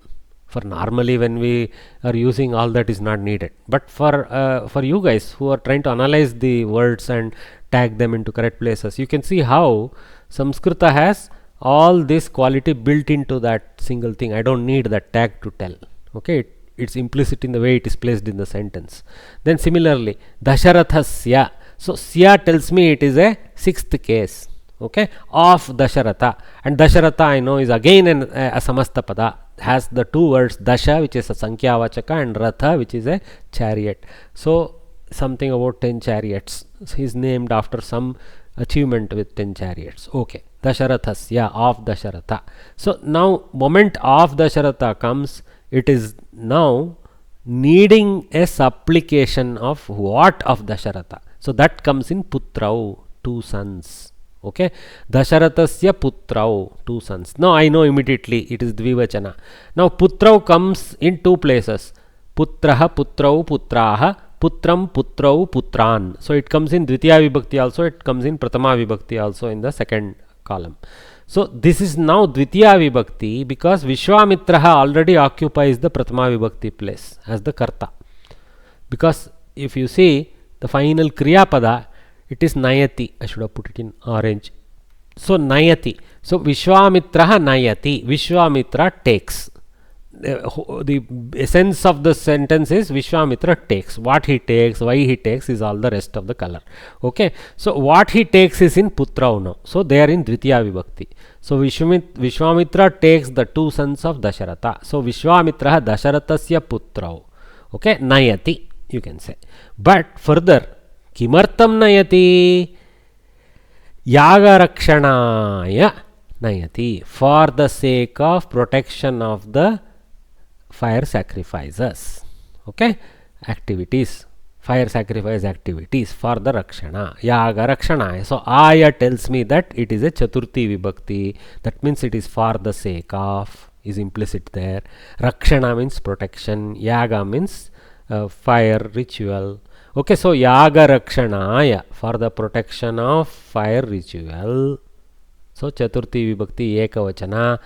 For normally when we are using, all that is not needed. But for you guys who are trying to analyze the words and tag them into correct places, you can see how Samskrita has all this quality built into that single thing. I don't need that tag to tell. Okay, it's implicit in the way it is placed in the sentence. Then similarly, Dasharathasya. So Sya tells me it is a sixth case. Okay, of Dasharatha, and Dasharatha I know is again a samasta pada, has the two words Dasha, which is a Sankhya Vachaka, and Ratha, which is a chariot. So something about 10 chariots. So he is named after some achievement with 10 chariots. Okay, Dasharathasya, of Dasharatha. So now moment of Dasharatha comes, it is now needing a supplication of what? Of Dasharatha. So that comes in Putrau, two sons. Okay, Dasharathasya Putrau, two sons. Now I know immediately it is Dvivachana. Now Putrau comes in two places. Putraha, Putrau, Putraha, Putram, Putrau, Putran. So it comes in Dvitiya Vibhakti also, it comes in Pratama Vibhakti also in the second column. So this is now Dvitiya Vibhakti because Vishwamitraha already occupies the Pratama Vibhakti place as the Karta. Because if you see the final Kriya Pada, it is Nayati. I should have put it in orange. So Nayati. So Vishwamitraha Nayati. Vishwamitra takes. The essence of the sentence is Vishwamitra takes. What he takes, why he takes is all the rest of the color. Okay. So what he takes is in Putrau now. So they are in Dvitiya Vibhakti. So Vishwamitra takes the two sons of Dasharatha. So Vishwamitraha Dasharathasya Putrau. Okay. Nayati, you can say. But further, Kimartam Nayati? Yagarakshanaaya Nayati. For the sake of protection of the fire sacrifices. Okay, activities, fire sacrifice activities for the Rakshana. Yagarakshanaaya. So Aya tells me that it is a Chaturthi Vibhakti. That means it is for the sake of, is implicit there. Rakshana means protection. Yaga means fire ritual. Okay, so Yaga Rakshanaya, for the protection of fire ritual. So Chaturthi Vibhakti Ekavachana,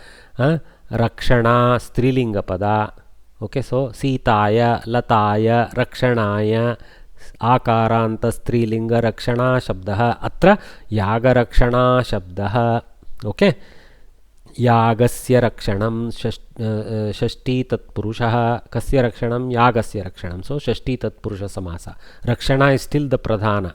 Rakshana Strilinga Pada. Okay, so Sitaya, Lataya, Rakshanaya, Akaranta Strilinga Rakshana Shabdaha. Atra Yaga Rakshana Shabdaha. Okay. Yagasya rakshanam shashti tatpurushaha. Kasya rakshanam? Yagasya rakshanam. So shashti tatpurusha samasa. Rakshana is still the pradhana.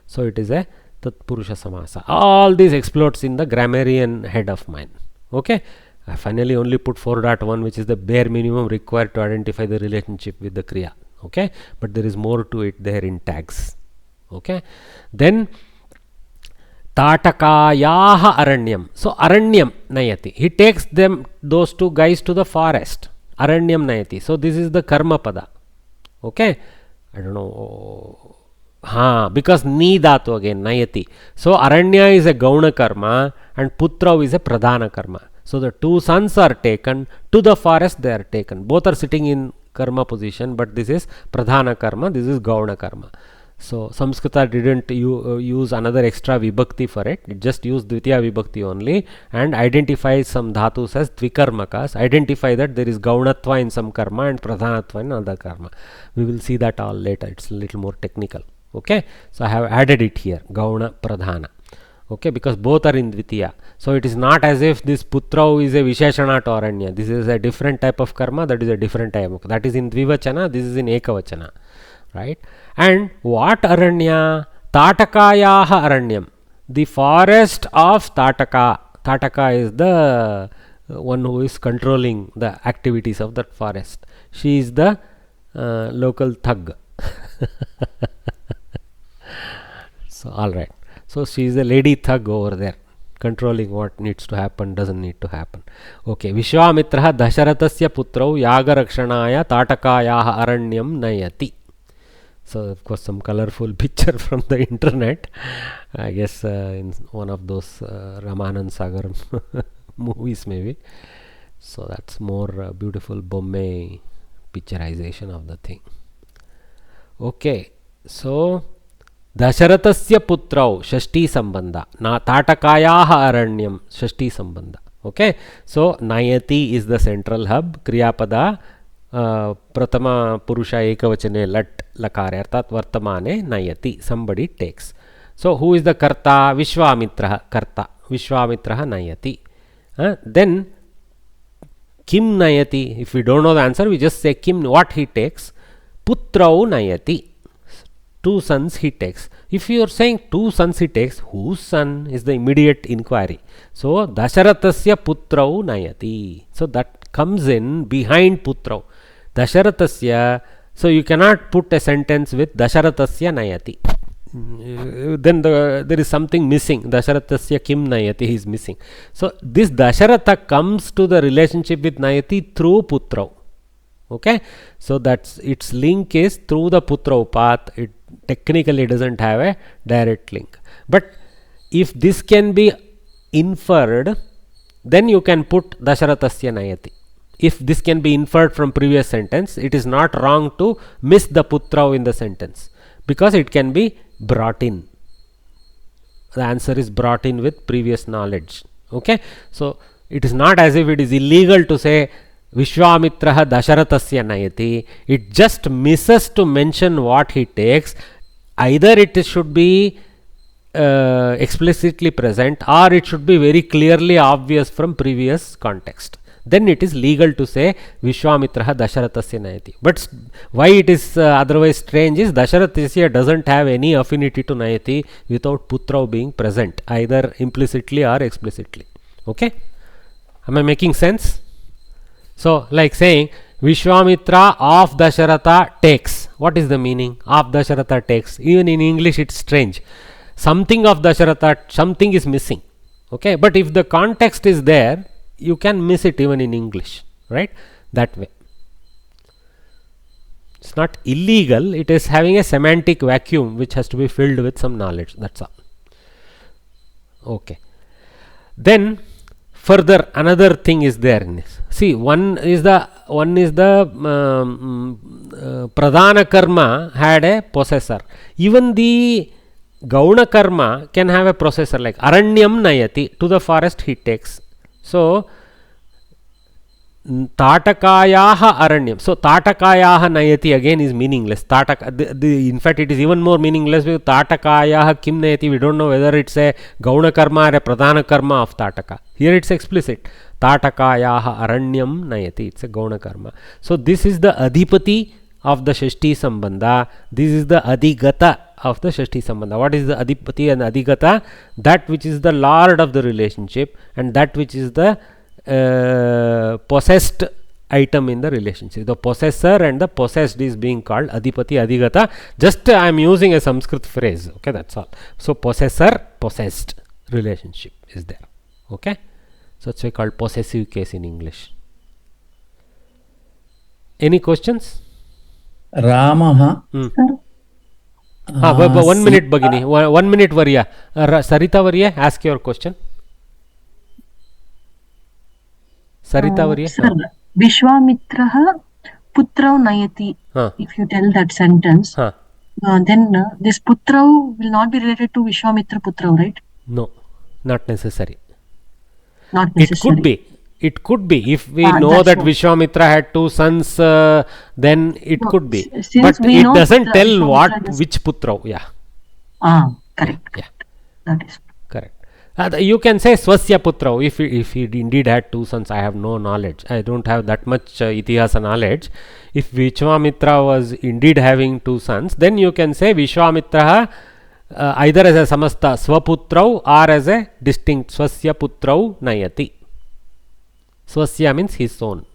So it is a tatpurusha samasa. All this explodes in the grammarian head of mine. Okay. I finally only put 4.1, which is the bare minimum required to identify the relationship with the kriya. Okay. But there is more to it there in tags. Okay. Then Tatakayaha Aranyam. So Aranyam Nayati. He takes them, those two guys, to the forest. Aranyam Nayati. So this is the Karma Pada. Okay. I don't know. Because Ni Dhatu again, Nayati. So Aranya is a Gauna Karma and Putra is a Pradhana Karma. So the two sons are taken to the forest, they are taken. Both are sitting in Karma position, but this is Pradhana Karma, this is Gauna Karma. So Samskrita didn't use another extra vibhakti for it. It just used Dvitiya vibhakti only and identifies some dhatus as Dvikarmakas. Identify that there is Gaunatva in some karma and Pradhanatva in another karma. We will see that all later. It's a little more technical. Okay. So I have added it here. Gauna, Pradhana. Okay. Because both are in Dvitiya. So it is not as if this Putrau is a Visheshana to Aranya. This is a different type of karma. That is a different type of. That is in Dvivachana. This is in Ekavachana. Right. And what Aranya? Tatakayaha Aranyam. The forest of Tataka. Tataka is the one who is controlling the activities of that forest. She is the local thug. So alright. So she is the lady thug over there, controlling what needs to happen, doesn't need to happen. Okay. Vishwamitraha Dasharathasya Putrau Yagarakshanaya Tatakayaha Aranyam Nayati. So of course some colorful picture from the internet. I guess in one of those Ramanand Sagar movies maybe. So that's more beautiful Bombay picturization of the thing. Okay. So Dasharathasya Putrau Shashti Sambandha. Na Tatakayaha Aranyam Shashti Sambandha. Okay, so nayati is the central hub. Kriyapada pratama purusha ekavachane lat lakare artat vartamane nayati, somebody takes. So who is the karta? Vishwamitraha karta. Vishwamitraha nayati. Then kim nayati. If we don't know the answer, we just say kim, what he takes. Putrau nayati. 2 sons he takes. If you are saying 2 sons he takes, whose son is the immediate inquiry? So Dasharathasya putrau nayati. So that comes in behind putrau. Dasharathasya. So you cannot put a sentence with Dasharathasya nayati. Then there is something missing. Dasharathasya kim nayati is missing. So this Dasharatha comes to the relationship with nayati through putrau. Okay, so that's its link is through the putrau path. It technically doesn't have a direct link, but if this can be inferred, then you can put Dasharathasya nayati. If this can be inferred from previous sentence, it is not wrong to miss the putrau in the sentence, because it can be brought in. The answer is brought in with previous knowledge. Okay, so it is not as if it is illegal to say Vishwamitraha Dasharathasya nayati. It just misses to mention what he takes. Either it should be explicitly present, or it should be very clearly obvious from previous context. Then it is legal to say Vishwamitraha Dasharathasya nayati. But why it is otherwise strange is Dasharathasya doesn't have any affinity to nayati without putrau being present, either implicitly or explicitly. Okay, am I making sense? So like saying Vishwamitra of Dasharatha takes. What is the meaning? Of Dasharatha takes. Even in English it's strange. Something of Dasharatha, something is missing. Okay, but if the context is there, you can miss it even in English, right? That way. It's not illegal, it is having a semantic vacuum which has to be filled with some knowledge. That's all. Okay. Then further another thing is there in this. See, one is the pradhana karma had a possessor. Even the gauna karma can have a possessor, like aranyam nayati, to the forest he takes. So Tatakayaha aranyam. So Tatakayaha nayati again is meaningless. In fact it is even more meaningless with Tatakayaha kim nayati. We don't know whether it's a gauna karma or a pradhana karma of Tataka. Here it's explicit. Tatakayaha aranyam nayati. It's a gauna karma. So this is the adhipati of the Shashti Sambandha. This is the adhigata of the Shashti Sambandha. What is the adhipati and adhigata? That which is the lord of the relationship, and that which is the possessed item in the relationship. The possessor and the possessed is being called adhipati, adhigata. Just I am using a Sanskrit phrase. Okay, that's all. So possessor, possessed relationship is there. Okay, so it's called possessive case in English. Any questions? Ramaha. 1 minute, Bhagini. 1 minute, Varya. Sarita Varya, ask your question. Sarita Varya. Sir, Vishwamitraha putrau nayati. If you tell that sentence, then this putrau will not be related to Vishwamitra putrau, right? No, not necessary. Not necessary. It could be. If we know that Vishwamitra had 2 sons, then it could be. But it doesn't tell which putrau. Yeah. Correct. Yeah. That is correct. You can say Swasya putrau if he indeed had 2 sons. I have no knowledge. I don't have that much itihasa knowledge. If Vishwamitra was indeed having 2 sons, then you can say Vishwamitra either as a samasta swaputrau or as a distinct Swasya putrau nayati. Swasya means his own.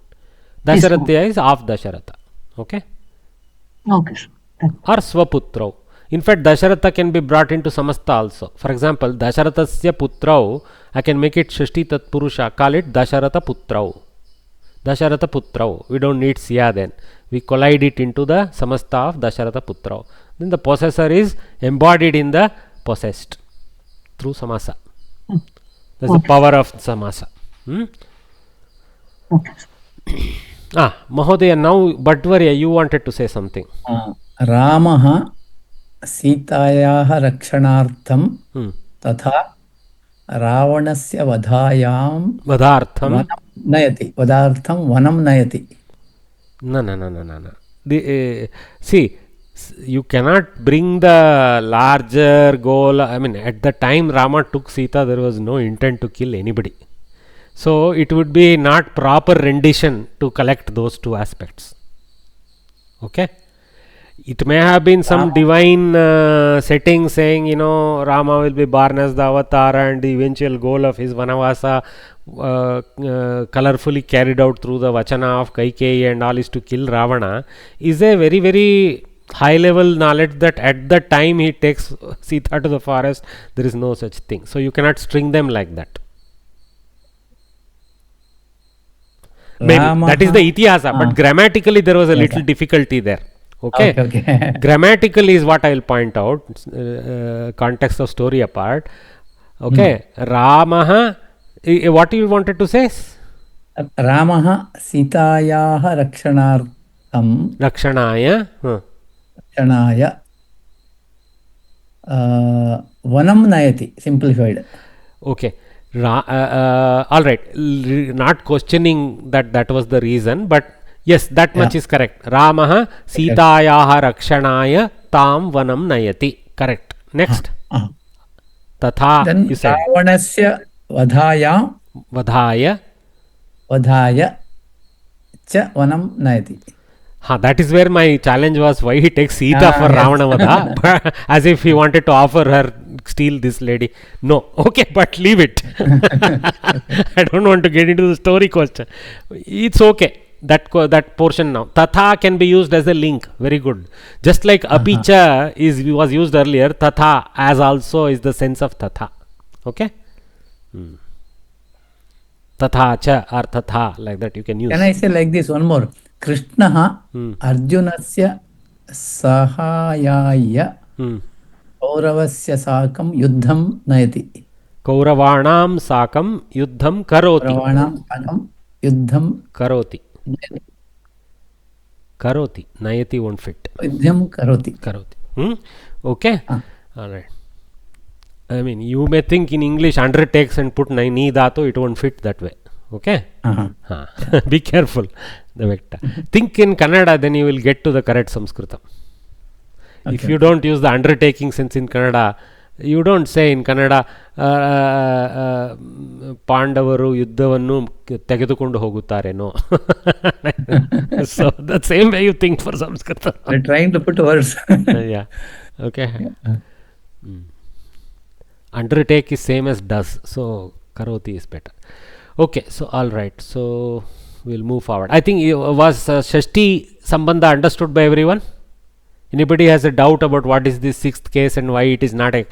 Dasharatha is of Dasharatha. Okay? Okay. Or Swaputrau. In fact, Dasharatha can be brought into Samasta also. For example, Dasharathasya putrau, I can make it Shashti Tatpurusha, call it Dasharatha putrau. Dasharatha putrau. We don't need Siya then. We collide it into the Samasta of Dasharatha putrau. Then the possessor is embodied in the possessed through Samasa. That's the power of Samasa. Mahodaya, now Bhatvarya, you wanted to say something. Ramaha Sitayaha Rakshanartham Tatha रावणस्य वधायां वधार्थं वनं नयति, वधार्थं वनं नयति. No. See, you cannot bring the larger goal. I mean, at the time Rama took Sita, there was no intent to kill anybody. So it would be not proper rendition to collect those two aspects. Okay. It may have been some divine setting saying, you know, Rama will be born as the avatar and the eventual goal of his Vanavasa colorfully carried out through the Vachana of Kaikeyi and all is to kill Ravana, is a very, very high level knowledge that at the time he takes Sita to the forest, there is no such thing. So you cannot string them like that. Maybe that is the Itihasa, but grammatically there was a little difficulty there. Okay. Grammatical is what I will point out, context of story apart. Okay. Ramaha, what you wanted to say? Ramaha Sitayaha Rakshanartham Rakshanaya Rakshanaya Vanam Nayati, simplified. Okay. All right. Not questioning that was the reason, but yes, that much is correct. Ramaha Sitayaha Rakshanaya Tam Vanam Nayati. Correct. Next. Tatha. Then Ravanasya Vadhaya Cha Vanam Nayati. That is where my challenge was, why he takes Sita for Ravana Vadha, as if he wanted to offer her, steal this lady. No, okay, but leave it. I don't want to get into the story question. It's okay, that portion now. Tatha can be used as a link, very good. Just like apicha was used earlier, tatha as also is the sense of tatha. Okay? Tatha cha or tatha, like that you can use. Can I say like this one more? Krishnaha Arjunasya Sahayaya Kauravasya Sakam Yuddham Nayati. Kauravanam Sakam Yuddham Karoti. Kauravanam Sakam Yuddham Karoti. Karoti. Nayati won't fit. Yuddham Karoti. Okay. All right. I mean, you may think in English undertakes and put ni dhatu, it won't fit that way. Okay. Be careful. The vector. Think in Kannada, then you will get to the correct Samskritam. If you don't use the undertaking sense in Kannada, you don't say in Kannada Pandavaru Yuddhavannu tegedukondu hogutare. No. So the same way you think for Samskritam. They're trying to put words. Yeah. Okay. Undertake is same as does. So Karoti is better. Okay. So all right. So we'll move forward. I think was Shashti Sambandha understood by everyone? Anybody has a doubt about what is this sixth case and why it is not a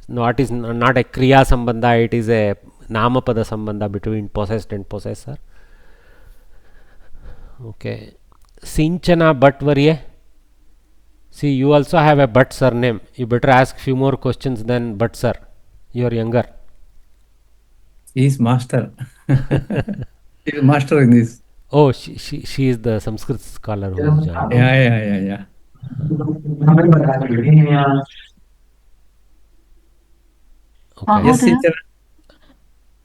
Kriya Sambandha, it is a Namapada Sambandha between possessed and possessor? Okay. Sinchana Bhatvarye. See, you also have a Bhatt surname. You better ask few more questions than Bhatt sir. You are younger. He is master. He is master in this. Oh, she is the Sanskrit scholar who is joined. Yeah. Okay. Yes,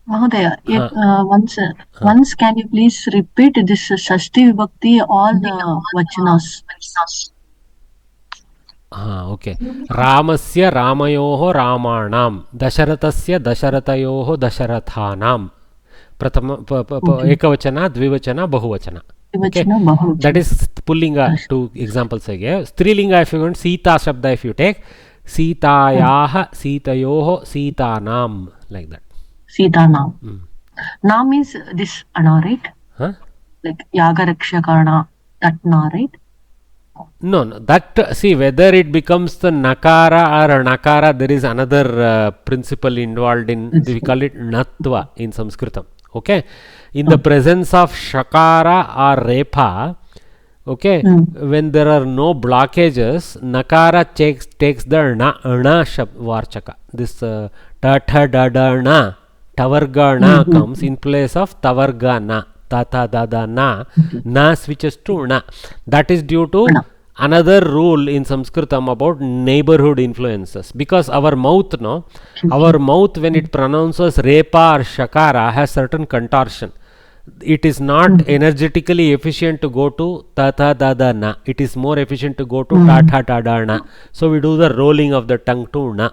Mahodaya, once can you please repeat this Shashti Vibhakti, all the vachanas? Okay. Ramasya Ramayoho Ramanam, Dasharathasya Dasharatayoho Dasharathanam. Prathama Ekavachana, Dvivachana, Bahuvachana. Okay. That is Pullinga, two examples I gave. Strilinga, if you want, Sita Shabda, if you take Sitayaha, Sitayoho, Sitanam, like that. Sitanam. Nam means this ana, right? Like Yaga Rakshakarna, that na, right? No, that, see, whether it becomes the Nakara or Nakara, there is another principle involved in, we call it Natva in Samskritam. Okay. In the presence of Shakara or Repa, okay, when there are no blockages, Nakara takes the Na Varchaka. This Ta Tha Da Da Na, Tavarga Na comes in place of Tavarga Na. Ta Tha Da Da Na, Na switches to Na. That is due to another rule in Samskritam about neighborhood influences, because our mouth, no, our mouth when it pronounces repa or shakara has certain contortion. It is not energetically efficient to go to ta ta da da na. It is more efficient to go to ta ta ta da na. So we do the rolling of the tongue to na.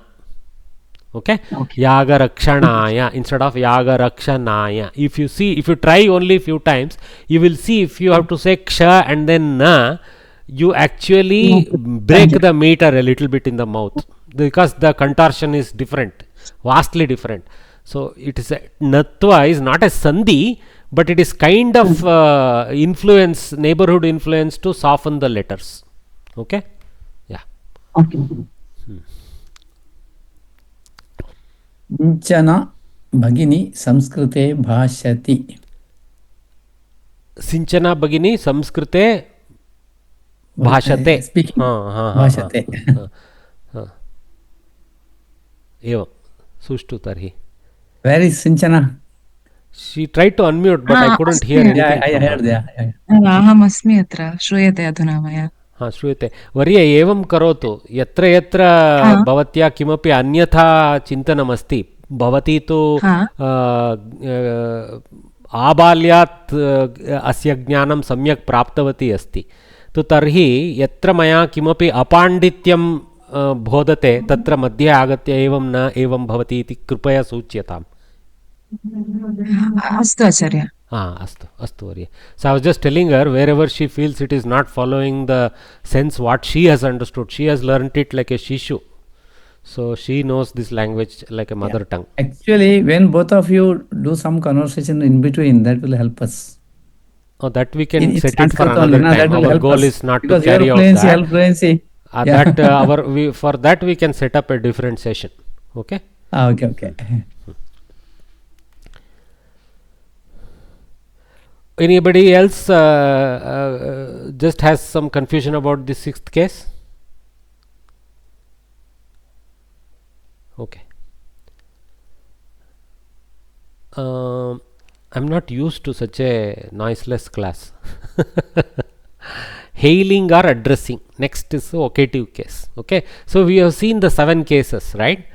Okay? Yaga rakshanaya instead of yaga rakshanaya. If you try only few times, you will see if you have to say ksha and then na, you actually break the meter a little bit in the mouth, because the contortion is different, vastly different. So it is natva is not a sandhi, but it is kind of influence, neighborhood influence to soften the letters. Okay? Yeah. Okay. Sinchana Bhagini Samskrite Bhashati. Sinchana Bhagini Samskrite Bhashate. Speaking. Bhashate. Evam. Sushtu tarhi. Where is Sinchana? She tried to unmute, but I couldn't hear anything. Yeah, I heard. Yeah. अहमस्मि अत्र श्रूयते अधुना मया श्रूयते वर्य एवं करोतु यत्र यत्र भवत्या किमपि अन्यथा चिन्तनमस्ति भवती तु आबाल्यात् अस्य ज्ञानं सम्यक् प्राप्तवती अस्ति तु तर्हि यत्र मया किमपि अपाण्डित्यं बोधते तत्र मध्ये आगत्य एवं न एवं भवति इति कृपया सूच्यताम् अस्तु आचार्य अस्तु अस्तु वर्य. So I was just telling her, wherever she feels it is not following the sense what she has understood, she has learnt it like a shishu, so she knows this language like a mother tongue. Actually, when both of you do some conversation in between, that will help us. Oh, that we can set it for another time. Our goal is not to carry out that. For that we can set up a different session. Okay? Okay. Anybody else just has some confusion about the sixth case? Okay. I'm not used to such a noiseless class. Hailing or addressing. Next is the vocative case. Okay. So we have seen the 7 cases, right?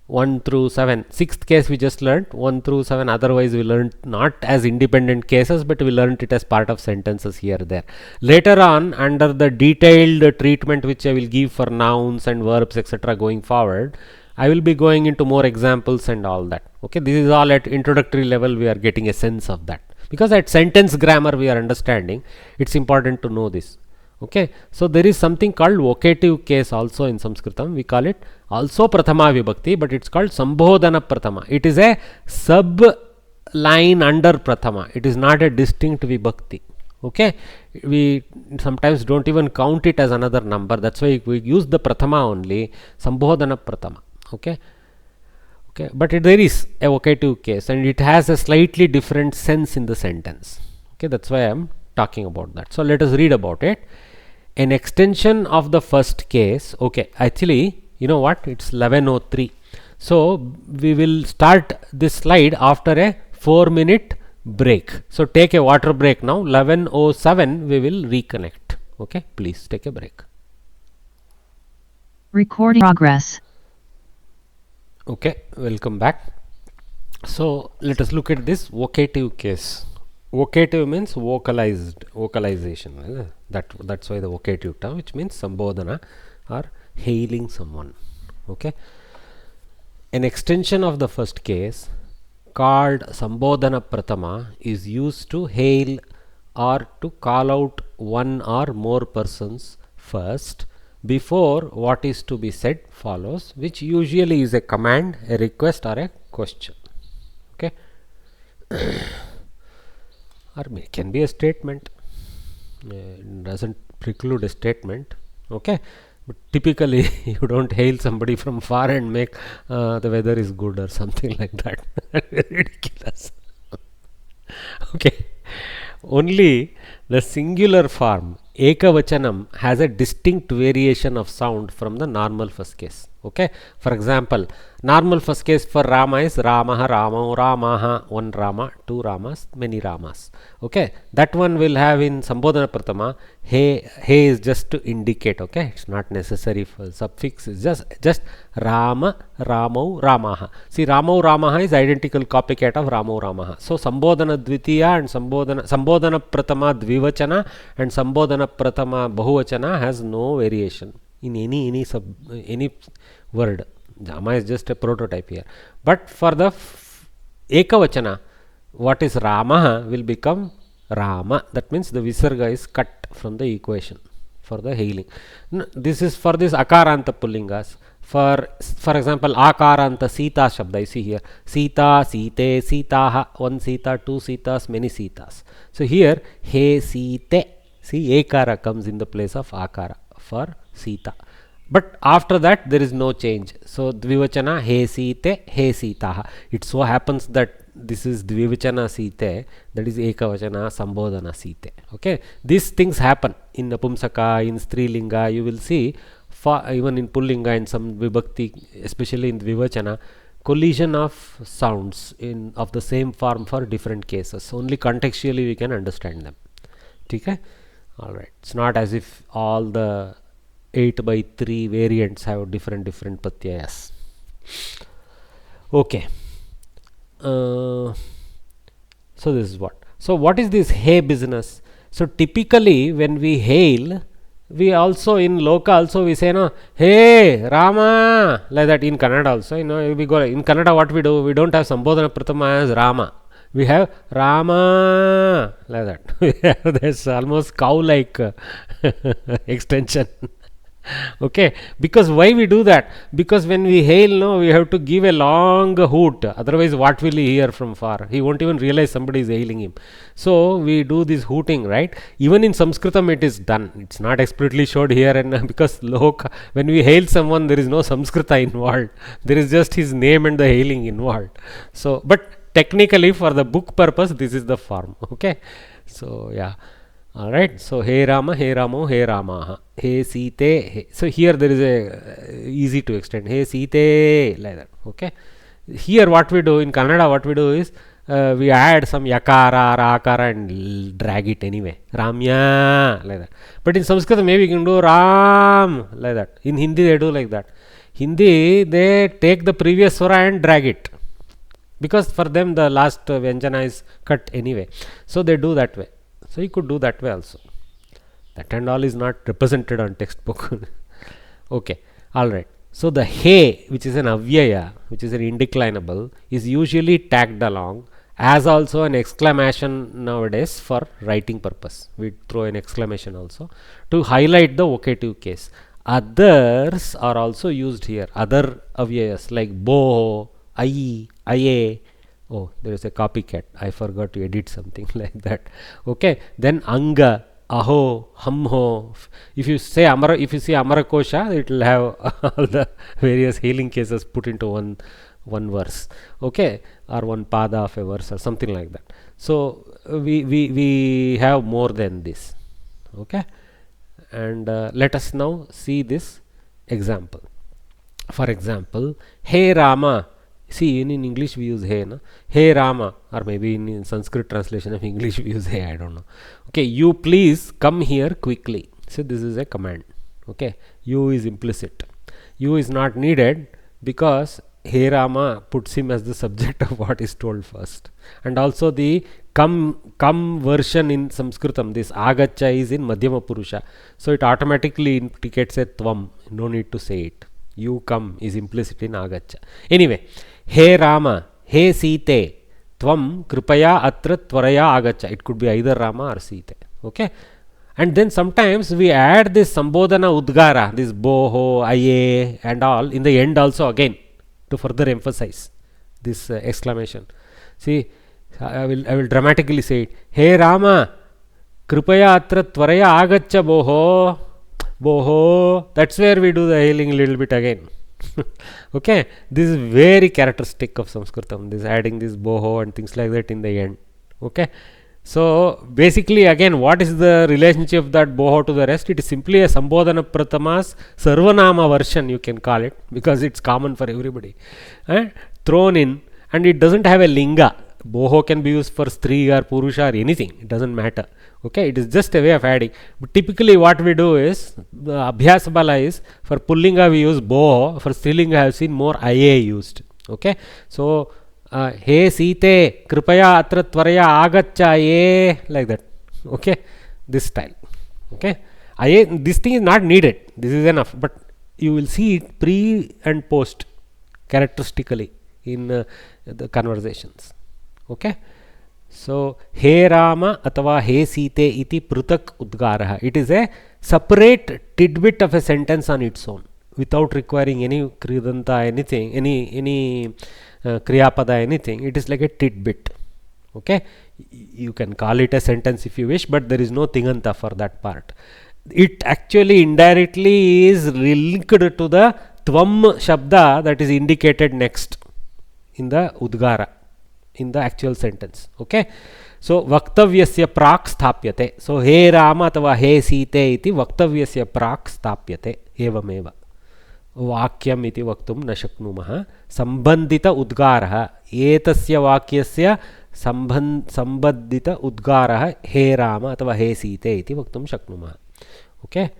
1 through 7. Sixth case we just learnt 1 through 7. Otherwise we learnt not as independent cases, but we learnt it as part of sentences here there. Later on, under the detailed treatment which I will give for nouns and verbs etc. going forward, I will be going into more examples and all that. Okay, this is all at introductory level. We are getting a sense of that, because at sentence grammar we are understanding. It's important to know this. Okay, so there is something called vocative case also in Samskritam. We call it also Prathama Vibhakti, but it's called Sambodhana Prathama. It is a sub line under Prathama. It is not a distinct Vibhakti. Okay, we sometimes don't even count it as another number. That's why we use the Prathama only, Sambodhana Prathama. Okay, but there is a vocative case and it has a slightly different sense in the sentence. Okay, that's why I am talking about that. So let us read about it. An extension of the first case. Okay, actually, you know what? It's 11:03. So we will start this slide after a 4-minute break. So take a water break now. 11:07 we will reconnect. Okay, please take a break. Recording progress. Okay, welcome back. So let us look at this vocative case. Vocative means vocalization. That's why the vocative term, which means sambodhana or hailing someone. Okay, an extension of the first case called Sambodhana Prathama is used to hail or to call out one or more persons first before what is to be said follows, which usually is a command, a request or a question. Okay. Or it can be a statement. Doesn't preclude a statement. Okay, but typically you don't hail somebody from far and make the weather is good or something like that. Ridiculous. Okay, only the singular form Ekavachanam has a distinct variation of sound from the normal first case. Okay, for example, normal first case for Rama is Ramaha, Ramo, Ramaha, one Rama, two Ramas, many Ramas. Okay, that one will have in Sambodhana Pratama, he is just to indicate. Okay, it's not necessary for suffix, it's just Rama, Ramo, Ramaha. See, Ramo, Ramaha is identical copycat of Ramo, Ramaha. So Sambodhana Dvitiya and Sambodhana Pratama Dvivachana and Sambodhana Pratama Bahuvachana has no variation in any word. Jama is just a prototype here. But for the Ekavachana, what is Rama will become Rama. That means the Visarga is cut from the equation for the hailing. This is for this Akaranta Pullingas. For example, Akaranta Sita Shabda, you see here. Sita, Site, Sitaha, one Sita, two Sitas, many Sitas. So here, He Site. See, Ekara comes in the place of Akara for Sita. But after that, there is no change. So, Dvivachana, He Site, He Sitaha. It so happens that this is Dvivachana Site, that is Ekavachana Sambodhana Site. Okay. These things happen in Napumsaka, in Strilinga. You will see, even in Pullinga and some Vibhakti, especially in Dvivachana, collision of sounds of the same form for different cases. Only contextually we can understand them. Okay? Alright. It's not as if all the 8/3 variants have different pratyayas. Okay. So this is what. So what is this Hey business? So typically when we hail, we also in Loka also we say no, Hey Rama, like that. In Kannada also, we go in Kannada, what we do, we don't have Sambodhana Pratama as Rama, we have Rama, like that. That's almost cow like extension. Okay, because why we do that? Because when we hail, we have to give a long hoot, otherwise what will he hear from far? He won't even realize somebody is hailing him. So we do this hooting, right? Even in Samskritam it is done. It's not explicitly showed here, and because when we hail someone, there is no Samskrita involved. There is just his name and the hailing involved. So, but technically for the book purpose, this is the form. Okay, so yeah. Alright, so He Rama, He Ramo, He Ramaha, He Site. So here there is a easy to extend, He Site, like that. Okay, here what we do in Kannada, what we do is we add some yakara or akara and drag it anyway, Ramya, like that. But in Sanskrit maybe you can do Ram, like that. In Hindi they do like that. Hindi they take the previous swara and drag it, because for them the last Vyanjana is cut anyway. So they do that way. So you could do that way also. That and all is not represented on textbook. Okay, alright. So the He, which is an avyaya, which is an indeclinable, is usually tagged along as also an exclamation nowadays for writing purpose. We throw an exclamation also to highlight the vocative case. Others are also used here. Other avyayas like Bo, Ai, Aye. Oh, there is a copycat. I forgot to edit something like that. Okay. Then Anga, Aho, Hamho. If you say Amara, if you see Amarakosha, it will have all the various hailing cases put into one verse. Okay, or one pada of a verse or something like that. So we have more than this. Okay, and let us now see this example. For example, Hey Rama. See, in English we use Hey, no? Hey Rama, or maybe in Sanskrit translation of English we use Hey, I don't know. Okay, you please come here quickly. So this is a command. Okay, you is implicit. You is not needed because Hey Rama puts him as the subject of what is told first. And also the come version in Samskritam, this Agacha is in Madhyama Purusha. So it automatically indicates a Tvam. No need to say it. You come is implicit in Agacha. Anyway, He Rama, He Site, Tvam Kripaya Atra Tvaraya Agacha. It could be either Rama or Site. Okay. And then sometimes we add this Sambodhana Udgara, this Boho, Aye and all in the end also again to further emphasize this exclamation. See, I will dramatically say it. He Rama, Kripaya Atra Tvaraya Agacha Boho. Boho, that's where we do the hailing a little bit again. Okay, this is very characteristic of Samskritam, this adding this boho and things like that in the end. Okay, So basically, again, what is the relationship of that boho to the rest? It is simply a Sambodhana Pratama's Sarvanama version, you can call it, because it's common for everybody. Thrown in, and it doesn't have a linga. Boho can be used for Stri or Purusha or anything, it doesn't matter. Okay, it is just a way of adding. But typically, what we do is, the Abhyasa Bala is, for Pullinga we use boho, for Strilinga I have seen more IA used. Okay, so He Site Kripaya Atra Tvaraya Agaccha Ye, like that. Okay, this style. Okay, this thing is not needed, this is enough, but you will see it pre and post characteristically in the conversations. Okay, so He Rama atava He Site iti prutak udgaraha. It is a separate tidbit of a sentence on its own, without requiring any kridanta, anything, any kriyapada, anything. It is like a tidbit. Okay, you can call it a sentence if you wish, but there is no tinganta for that part. It actually indirectly is linked to the tvam shabda that is indicated next in the udgara, in the actual sentence. Okay, so vaktavyasya prak sthapyate. So He Rama atava He Site iti vaktavyasya prak sthapyate evameva. वाक्यम इति वक्तुं न शक्नुमः. संबंधित उद्गारः, एतस्य वाक्यस्य संबंधित उद्गारः हे राम अथवा हे सीते इति वक्तुं शक्नुमः. Okay,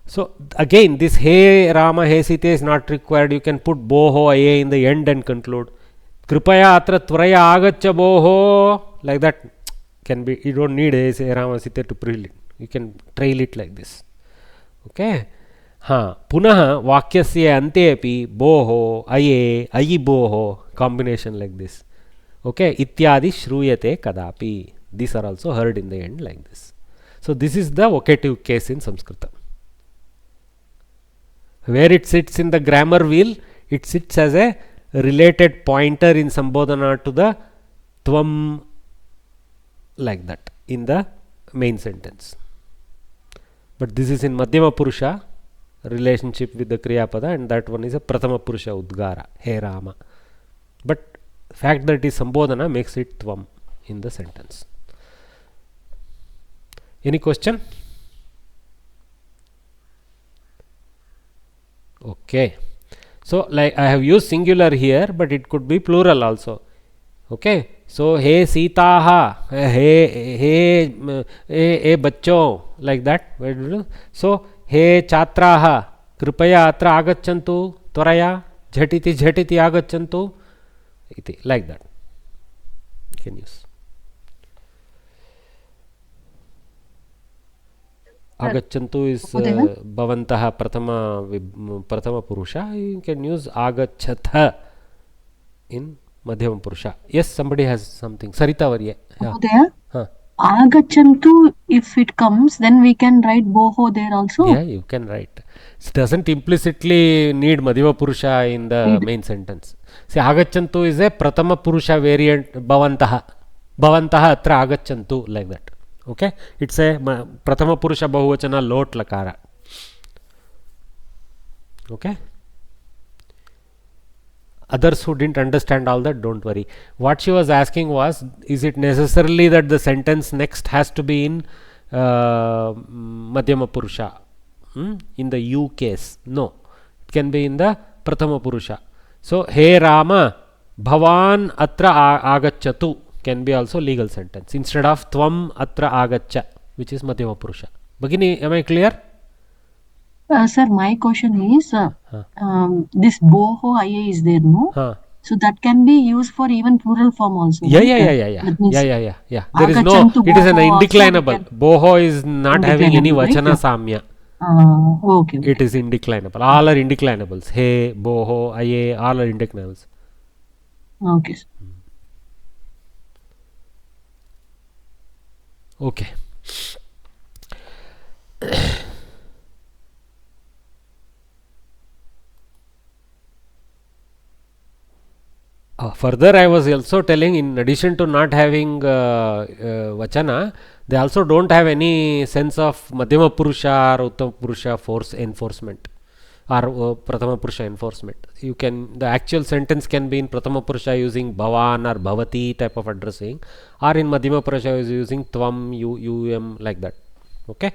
so again this he rama he site is not required. You can put boho a in the end and conclude. Kripaya atra tvaraya agaccha boho, like that can be. You don't need he rama site to prelude. You can trail it like this. Okay, पुनः वाक्यस्य अन्ते अपि बोहो अये अयि बोहो combination like this. Okay, इत्यादि श्रूयते कदापि. These are also heard in the end like this. So this is the vocative case in Sanskrit. Where it sits in the grammar wheel, it sits as a related pointer in Sambodhana to the tvam, like that in the main sentence. But this is in Madhyama Purusha, relationship with the Kriya Pada, and that one is a Prathama Purusha Udgara, He Rama. But fact that it is Sambodhana makes it tvam in the sentence. Any question? Okay, so like I have used singular here, but it could be plural also. Okay, so he sitaha, he bachcho, like that. So he chatraha kripaya atra agachantu tvaraya jhatiti agachantu iti, like that you can use. Agachantu is bhavantaha prathama purusha. You can use agachatha in Madhyama Purusha. Yes, somebody has something. Sarita Varya. Yeah. Agachantu, if it comes, then we can write boho there also. Yeah, you can write. It doesn't implicitly need Madhyama Purusha in the main sentence. See, agachantu is a Prathama Purusha variant. Bhavantaha atra agachantu, like that. Okay, it's a Prathama Purusha Bahuvachana lot lakara. Okay. Others who didn't understand all that, don't worry. What she was asking was, is it necessarily that the sentence next has to be in Madhyama Purusha? In the you case? No. It can be in the Prathama Purusha. So, He Rama Bhavan atra agacchatu can be also legal sentence instead of Tvam atra agaccha, which is Madhyama Purusha. Bhagini, am I clear? Sir, my question is, this boho IA is there, no? So that can be used for even plural form also. Yeah. There is no, it is an indeclinable. Boho is not having any vachana samya. Okay. It is indeclinable. All are indeclinables. He, boho, aye, all are indeclinables. Okay. Okay. Further, I was also telling, in addition to not having vachana, they also don't have any sense of Madhyama Purusha or Uttama Purusha force enforcement. or Prathama Purusha enforcement. The actual sentence can be in Prathama Purusha using Bhavan or Bhavati type of addressing, or in Madhyama Purusha is using Tvam, you, like that. Okay.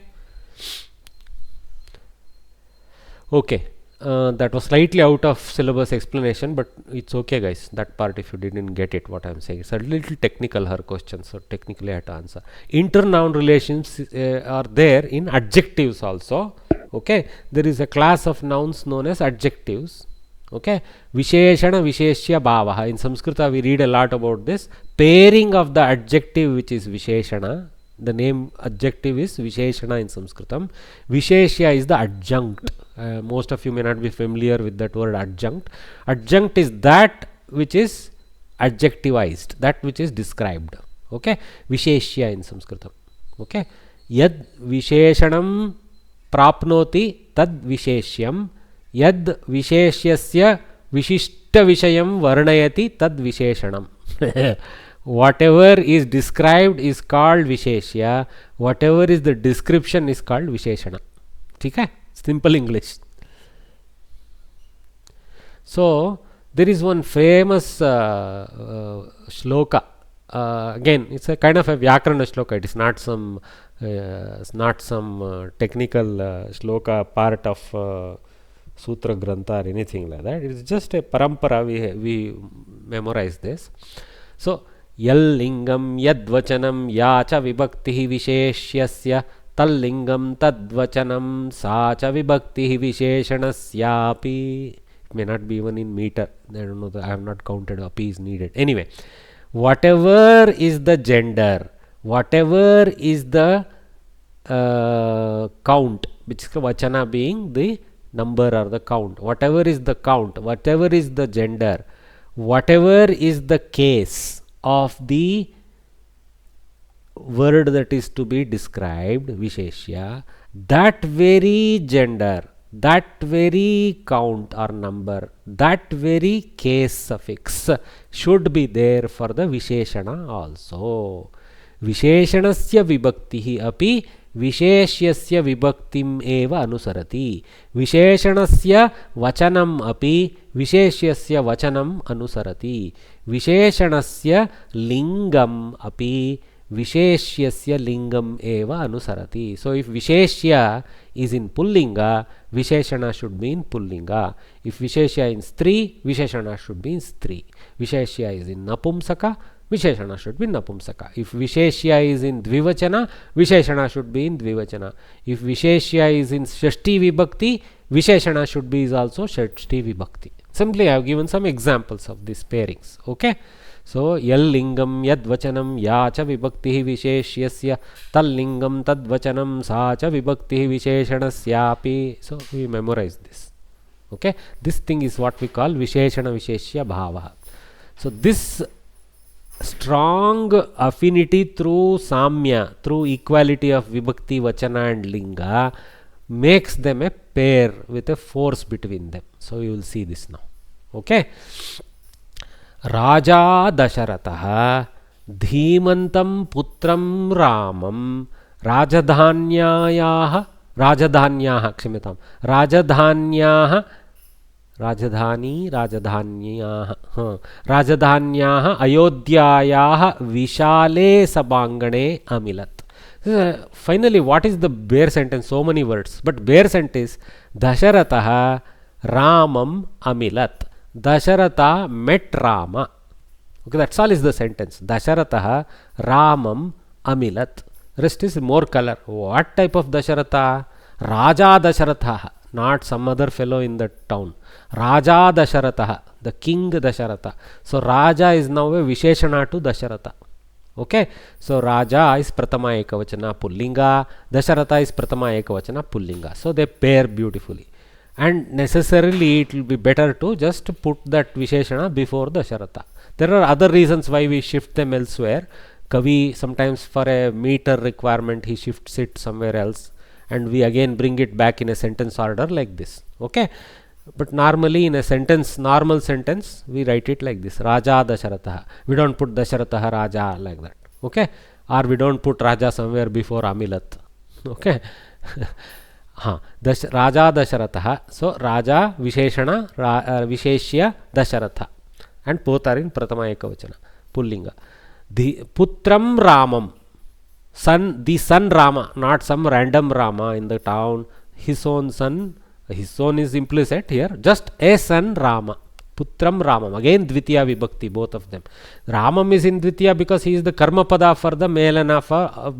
Okay. That was slightly out of syllabus explanation, but it's okay, guys. That part, if you didn't get it, what I'm saying, it's a little technical, her question, so technically I have to answer. Internoun relations are there in adjectives also. Okay, there is a class of nouns known as adjectives. Okay, Visheshana Visheshya Bhavaha. In Samskrita, we read a lot about this pairing of the adjective, which is Visheshana. The name adjective is Visheshana in Samskritam. Visheshya is the adjunct. Most of you may not be familiar with that word adjunct. Adjunct is that which is adjectivized, that which is described. Okay, Visheshya in Samskritam. Okay, Yad Visheshanam prapnoti tad Visheshyam, Yad Visheshyasya Vishishta Vishayam varnayati tad Visheshanam. Whatever is described is called Visheshya, whatever is the description is called Visheshana. Okay? Simple English. So there is one famous shloka. Again, it's a kind of a Vyakarana shloka. It is not some technical shloka part of Sutra Grantha or anything like that. It is just a parampara. We memorize this. So Yallingam yadvachanam yacha vibhakti visheshyasya tallingam tadvachanam sacha vibhakti visheshanasyapi. It may not be even in meter. I don't know. I have not counted. Api is needed. Anyway, whatever is the gender, whatever is the count, which is vachana being the number or the count, whatever is the count, whatever is the gender, whatever is the case of the word that is to be described, Visheshya, that very gender, that very count or number, that very case suffix should be there for the Visheshana also. Visheshanasya vibhaktihi api Visheshyasya vibhaktim eva anusarati. Visheshanasya vachanam api Visheshyasya vachanam anusarati. Visheshanasya lingam api Visheshyasya lingam eva anusarati. So if Visheshya is in Pullinga, Visheshana should be in Pullinga. If Visheshya in Stri, Visheshana should be in Stri. Visheshya is in Napumsaka, Visheshana should be Napumsaka. If Visheshya is in Dvivachana, Visheshana should be in Dvivachana. If Visheshya is in Shashti Vibhakti, Visheshana should be is also Shashti Vibhakti. Simply I have given some examples of these pairings. Okay. So Yallingam yadvachanam yacha vibhakti visheshyasya tallingam tadvachanam sacha vibhakti visheshanasyapi. So we memorize this. Okay. This thing is what we call Visheshana Visheshya Bhava. So this strong affinity through Samya, through equality of Vibhakti, Vachana and Linga makes them a pair with a force between them. So you will see this now. Okay. Raja Dasharatah Dhimantam Putram Ramam Rajadhanyaha Kshamyatam Rajadhanyaha Rajadhanyaha Ayodhyayaha Vishale Sabangane Amilat. Finally, what is the bare sentence? So many words, but bare sentence Dasharatah Ramam Amilat. Dasharatha met Rama. Okay, that's all is the sentence. Dasharatha Ramam Amilat. Rest is more color. What type of Dasharatha? Raja Dasharatha, not some other fellow in the town. Raja Dasharatha, the king Dasharatha. So Raja is now a Visheshana to Dasharatha. Okay, so Raja is Prathama Ekavachana Pullinga, Dasharatha is Prathama Ekavachana Pullinga. So they pair beautifully. And necessarily it will be better to just put that Visheshana before the Dasharatha. There are other reasons why we shift them elsewhere. Kavi sometimes for a meter requirement he shifts it somewhere else, and we again bring it back in a sentence order like this. Okay, but normally in a sentence, normal sentence, we write it like this: Raja Dasharatha. We don't put Dasharatha Raja like that. Okay, or we don't put Raja somewhere before Amilat. Okay. Raja Dasharatha. So Raja Visheshana Visheshya Dasharatha, and both are in Pratama Ekavachana Pullinga. The Putram Ramam, son, the son Rama, not some random Rama in the town, his own son. His son is implicit here, just a son Rama. Putram Ramam, again Dvitiya Vibhakti, both of them. Ramam is in Dvitiya because he is the Karma Pada for the Melana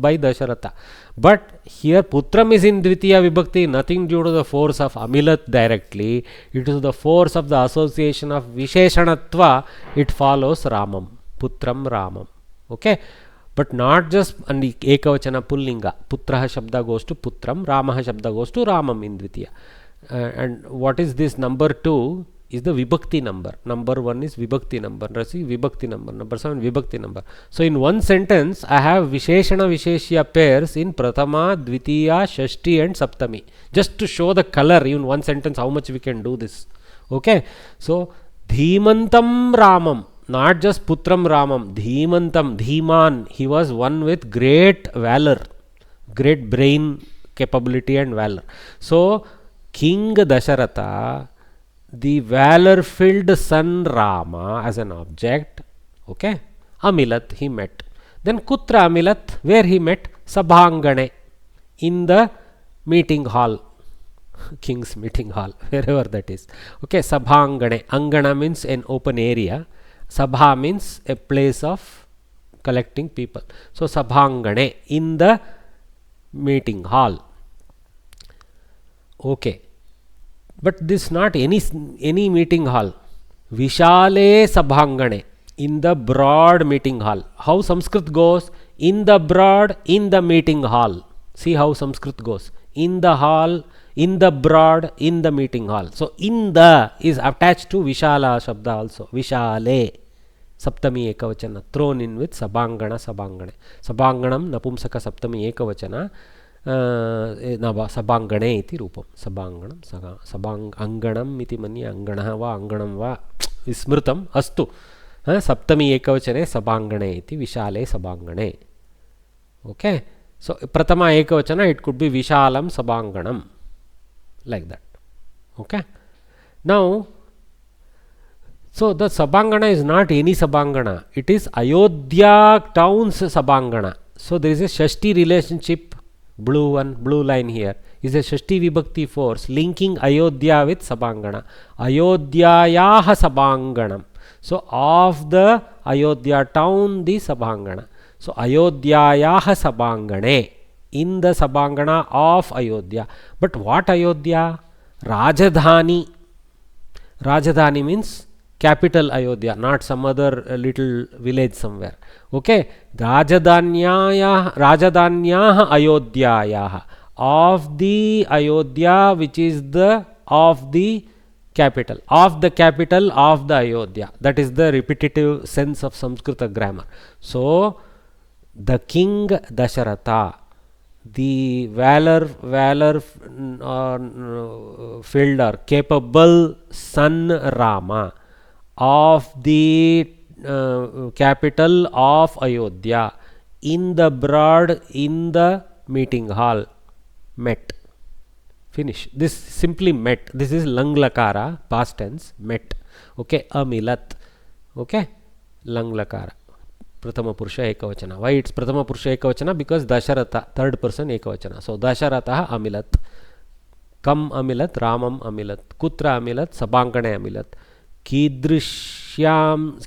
by Dasharatha. But here Putram is in Dvitiya Vibhakti, nothing due to the force of Amilat directly. It is the force of the association of Visheshanatva. It follows Ramam. Putram Ramam. Okay. But not just and Ekavachana Pullinga. Putraha Shabda goes to Putram, Ramaha Shabda goes to Ramam in Dvitiya. And what is this number 2 is the Vibhakti number. Number 1 is Vibhakti number. Vibhakti number. Number 7 Vibhakti number. So in one sentence I have Visheshana Visheshya pairs in Pratama, Dvitiya, Shashti and Saptami. Just to show the color in one sentence how much we can do this. Okay. So Dhimantam Ramam. Not just Putram Ramam. Dhimantam. Dhiman. He was one with great valor. Great brain capability and valor. So King Dasharatha, the valor filled son Rama as an object, okay, Amilat he met. Then Kutra Amilat, where he met? Sabhangane, in the meeting hall, king's meeting hall, wherever that is. Okay, Sabhangane. Angana means an open area. Sabha means a place of collecting people. So Sabhangane, in the meeting hall. Okay, but this not any meeting hall. Vishale Sabhangane, in the broad meeting hall. How Sanskrit goes? In the broad, in the meeting hall. See how Sanskrit goes. In the hall, in the broad, in the meeting hall. So in the is attached to Vishala Shabda also. Vishale. Saptami Ekavachana. Thrown in with Sabhangana Sabhangane. Sabhanganam Napumsaka Saptami Ekavachana. Sabhangane iti rupam. Sabhanganam Sabhanganam iti mani Anganaha va Anganam va Vismrutam astu. Saptami Ekavachane Sabhangane iti Vishale Sabhangane. Okay. So Pratama Ekavachana, it could be Vishalam Sabhanganam, like that. Okay. Now, so the Sabhangana is not any Sabhangana. It is Ayodhya town's Sabhangana. So there is a Shashti relationship. Blue line here is a Shashti Vibhakti force linking Ayodhya with Sabhangana. Ayodhyayaha Sabhanganam. So of the Ayodhya town, the Sabhangana. So Ayodhyayaha Sabhangane, in the Sabhangana of Ayodhya. But what Ayodhya? Rajadhani. Rajadhani means capital Ayodhya, not some other little village somewhere. Okay. Rajadhanyaha Ayodhyayaha, of the Ayodhya, which is the of the capital of the Ayodhya. That is the repetitive sense of Samskrita grammar. So the king Dasharatha, the valor filled or capable son Rama of the capital of Ayodhya, in the broad, in the meeting hall, met. Finish. This simply met. This is lang lakara, past tense, met. Okay. Amilat. Okay. Lang lakara. Prathama Purusha Ekavachana. Why it's Prathama Purusha Ekavachana? Because Dasharatha, third person Ekavachana. So Dasharatha Amilat. Kam Amilat, Ramam Amilat. Kutra Amilat, Sabhangane Amilat. Kidrishyam,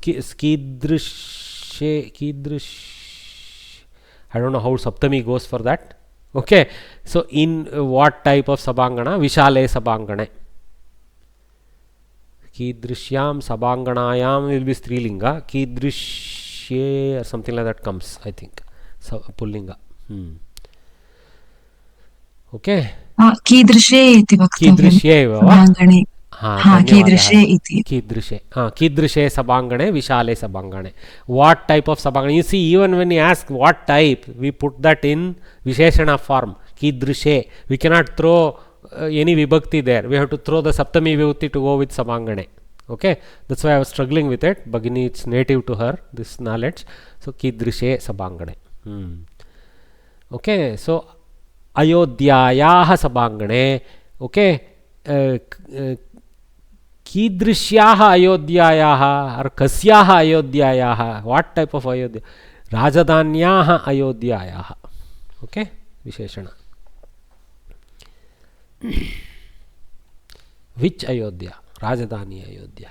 I don't know how Saptami goes for that. Okay. So in what type of Sabhangana? Vishale Sabhangane. Kidrishyam Sabhanganayam will be Strilinga. Kidrishye or something like that comes, I think. So Pullinga. Okay. कीदृशे इति वक्तव्यं Sabhangane. कीदृशे इति. Kidrishe Sabhangane, Vishale Sabhangane. What type of Sabhangane? You see, even when you ask what type, we put that in Visheshana form. Kidrishe. We cannot throw any Vibhakti there. We have to throw the Saptami Vibhakti to go with Sabhangane. Okay. That's why I was struggling with it. Bhagini, it's native to her, this knowledge. So Kidrishe Sabhangane. Okay. So Ayodhyayaha sabangane. Okay. Kidrishyaha Ayodhyayaha or Kasyaha Ayodhyayaha. What type of Ayodhya? Rajadanyaha Ayodhyayaha. Okay. Visheshana. Which Ayodhya? Rajadani Ayodhya.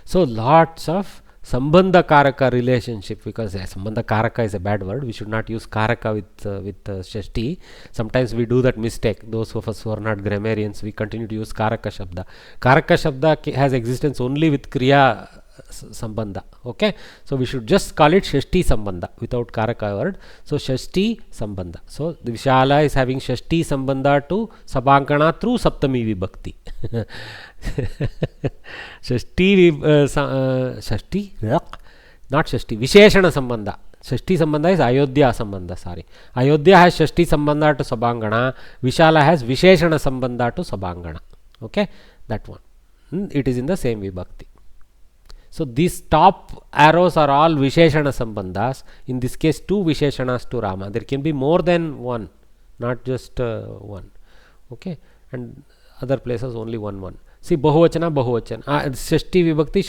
So lots of Sambandha Karaka relationship, because Sambandha Karaka is a bad word. We should not use Karaka with Shashti. Sometimes we do that mistake. Those of us who are not grammarians, we continue to use Karaka Shabda. Karaka Shabda has existence only with Kriya Sambandha. Okay. So we should just call it Shashti Sambandha without Karaka word. So Shashti Sambandha. So the Vishala is having Shashti Sambandha to Sabangana through Saptami Vibhakti. Shashti, not Shashti, Visheshana Sambandha. Shashti Sambandha is Ayodhya Sambandha, sorry. Ayodhya has Shashti Sambandha to Sabangana. Vishala has Visheshana Sambandha to Sabangana. Okay, that one. It is in the same Vibhakti. So these top arrows are all Visheshana Sambandhas. In this case, 2 Visheshanas to Rama. There can be more than one, not just one. Okay, and other places only one. See, Bahuvachana, Shashti Vibhakti,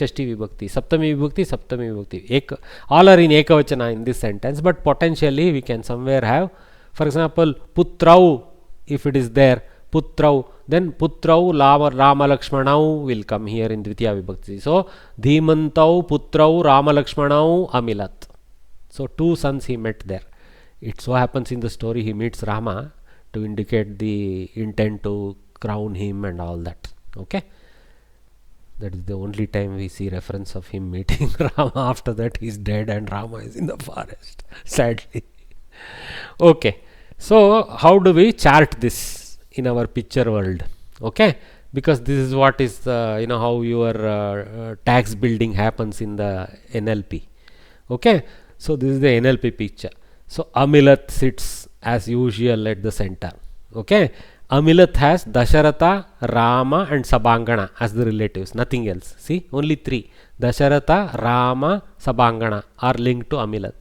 Saptami Vibhakti. All are in Ekavachana in this sentence, but potentially we can somewhere have, for example, Putrau, if it is there, Putrau, then Putrau, Rama Lakshmanau will come here in Dvitiya Vibhakti. So, Dhimantau, Putrau, Rama Lakshmanau, Amilat. So, 2 sons he met there. It so happens in the story he meets Rama to indicate the intent to crown him and all that. Okay, that is the only time we see reference of him meeting Rama. After that he is dead and Rama is in the forest, sadly. Okay, so how do we chart this in our picture world? Okay, because this is what is how your tax building happens in the NLP. Okay, so this is the NLP picture. So Amilat sits as usual at the center. Okay, Amilat has Dasharatha, Rama and Sabangana as the relatives, nothing else. See, only 3. Dasharatha, Rama, Sabangana are linked to Amilat.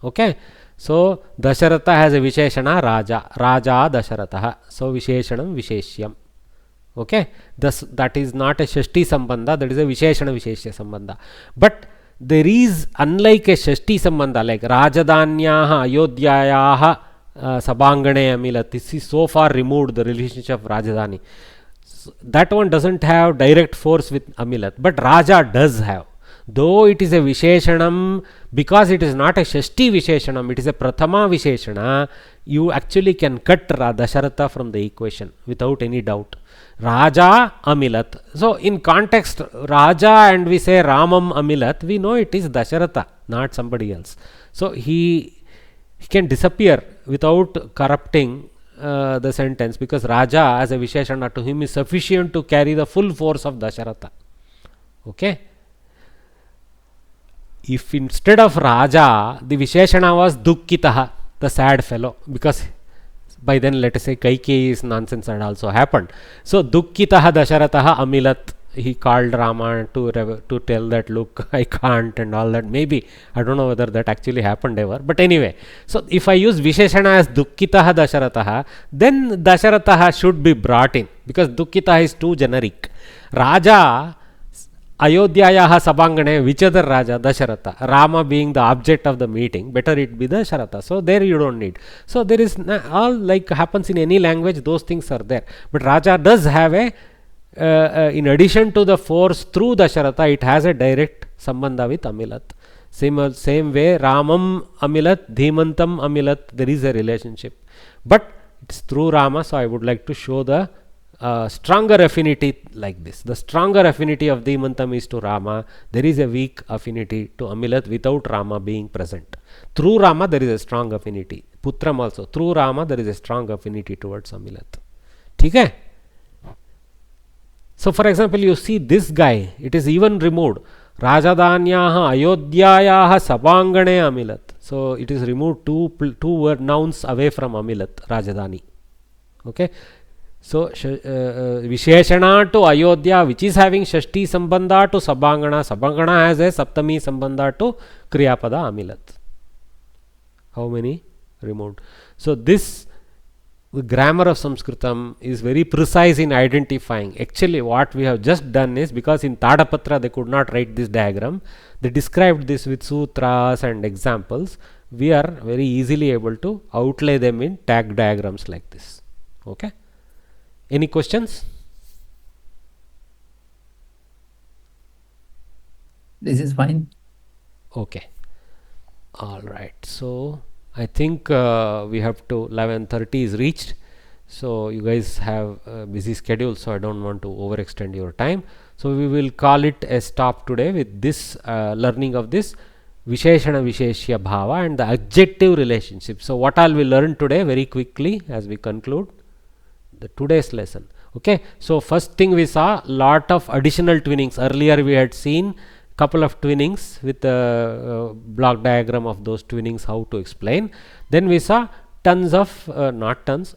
Okay, so Dasharatha has a Visheshana Raja, Raja Dasharatha. So Visheshanam Visheshyam. Okay, that is not a Shashti Sambandha, that is a Visheshana Visheshya Sambandha. But there is, unlike a Shashti Sambandha, like Rajadanyaha, Ayodhyayaha, Sabangane Amilat, this is so far removed, the relationship of Rajadani. So that one doesn't have direct force with Amilat, but Raja does have. Though it is a Visheshanam, because it is not a Shashti Visheshanam, it is a Prathama Visheshana, you actually can cut Dasharatha from the equation without any doubt. Raja Amilat. So in context, Raja and we say Ramam Amilat, we know it is Dasharatha, not somebody else. So he can disappear without corrupting the sentence, because Raja as a Visheshana to him is sufficient to carry the full force of Dasharatha. Okay. If instead of Raja, the Visheshana was Dukkitaha, the sad fellow, because by then let us say Kaikeyi's nonsense had also happened. So Dukkitaha Dasharataha Amilat, he called Rama to tell that, look, I can't and all that. Maybe, I don't know whether that actually happened ever. But anyway, so if I use Visheshana as Dukkitaha Dasharataha, then Dasharataha should be brought in, because Dukkitaha is too generic. Raja, Ayodhyayaha Sabangane, which other Raja? Dasharatha. Rama being the object of the meeting, better it be Dasharatha. So there you don't need. So there is all like happens in any language, those things are there. But Raja does have a, in addition to the force through Dasharatha, it has a direct Sambandha with Amilat. Same way, Ramam Amilat, Dhimantam Amilat, there is a relationship. But it's through Rama, so I would like to show the stronger affinity like this. The stronger affinity of Dhimantam is to Rama. There is a weak affinity to Amilat without Rama being present. Through Rama there is a strong affinity. Putram also. Through Rama there is a strong affinity towards Amilat. Okay? So for example, you see this guy, it is even removed. Rajadanyaha Ayodhyayaha Sabangane Amilat. So it is removed two word nouns away from Amilat, Rajadani. Okay? So Visheshana to Ayodhya, which is having Shashti Sambandha to Sabangana. Sabangana has a Saptami Sambandha to Kriyapada Amilat. How many? Removed. So this the grammar of Samskritam is very precise in identifying. Actually, what we have just done is, because in Tadapatra they could not write this diagram, they described this with sutras and examples. We are very easily able to outlay them in tag diagrams like this. Okay. Any questions? This is fine. Okay. All right. So I think we have to 11:30 is reached. So you guys have a busy schedule, so I don't want to overextend your time. So we will call it a stop today with this learning of this Visheshana Visheshya Bhava and the adjective relationship. So what all we learn today very quickly as we conclude the today's lesson. Okay. So first thing, we saw lot of additional twinnings. Earlier we had seen couple of twinnings with the block diagram of those twinnings, how to explain. Then we saw tons of not tons,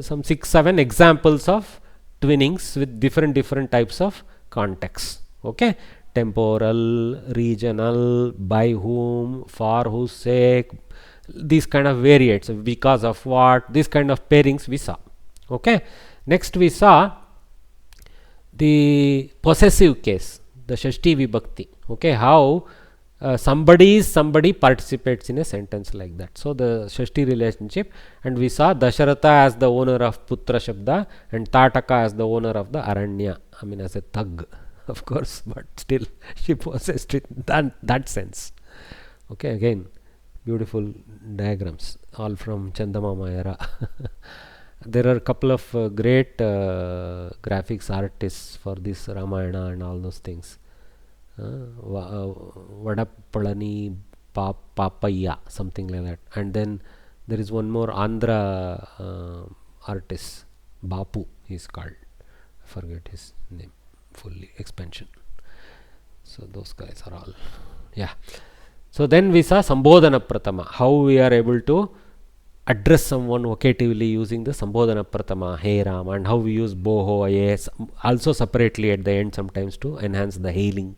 some 6-7 examples of twinnings with different types of contexts. Okay. Temporal, regional, by whom, for whose sake, these kind of variates, because of what, this kind of pairings we saw. Okay. Next we saw the possessive case, the Shashti Vibhakti. Okay, how somebody participates in a sentence like that. So the Shashti relationship, and we saw Dasharatha as the owner of Putra Shabda and Tataka as the owner of the Aranya. I mean, as a thug, of course, but still she possessed it in that sense. Okay, again, beautiful diagrams, all from Chandamama era. There are a couple of great graphics artists for this Ramayana and all those things. Vadappalani Papaya, something like that. And then there is one more Andhra artist, Bapu he is called. I forget his name fully, expansion. So those guys are all, yeah. So then we saw Sambodhana Pratama, how we are able to address someone vocatively using the Sambodhana Pratama, Hey Ram, and how we use Boho, Yes, also separately at the end sometimes to enhance the hailing.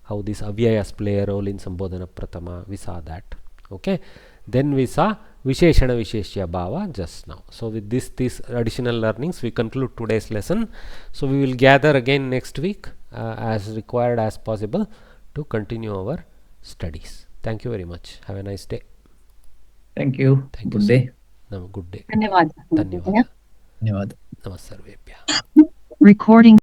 How these avyayas play a role in Sambodhana Pratama, we saw that. Okay. Then we saw Visheshana Visheshya Bhava just now. So with these additional learnings, we conclude today's lesson. So we will gather again next week as required as possible to continue our studies. Thank you very much. Have a nice day. Thank you. Thank Good you, day. Good day. ಧನ್ಯವಾದ. Dhanyawad. ಧನ್ಯವಾದ. Namaskar. Recording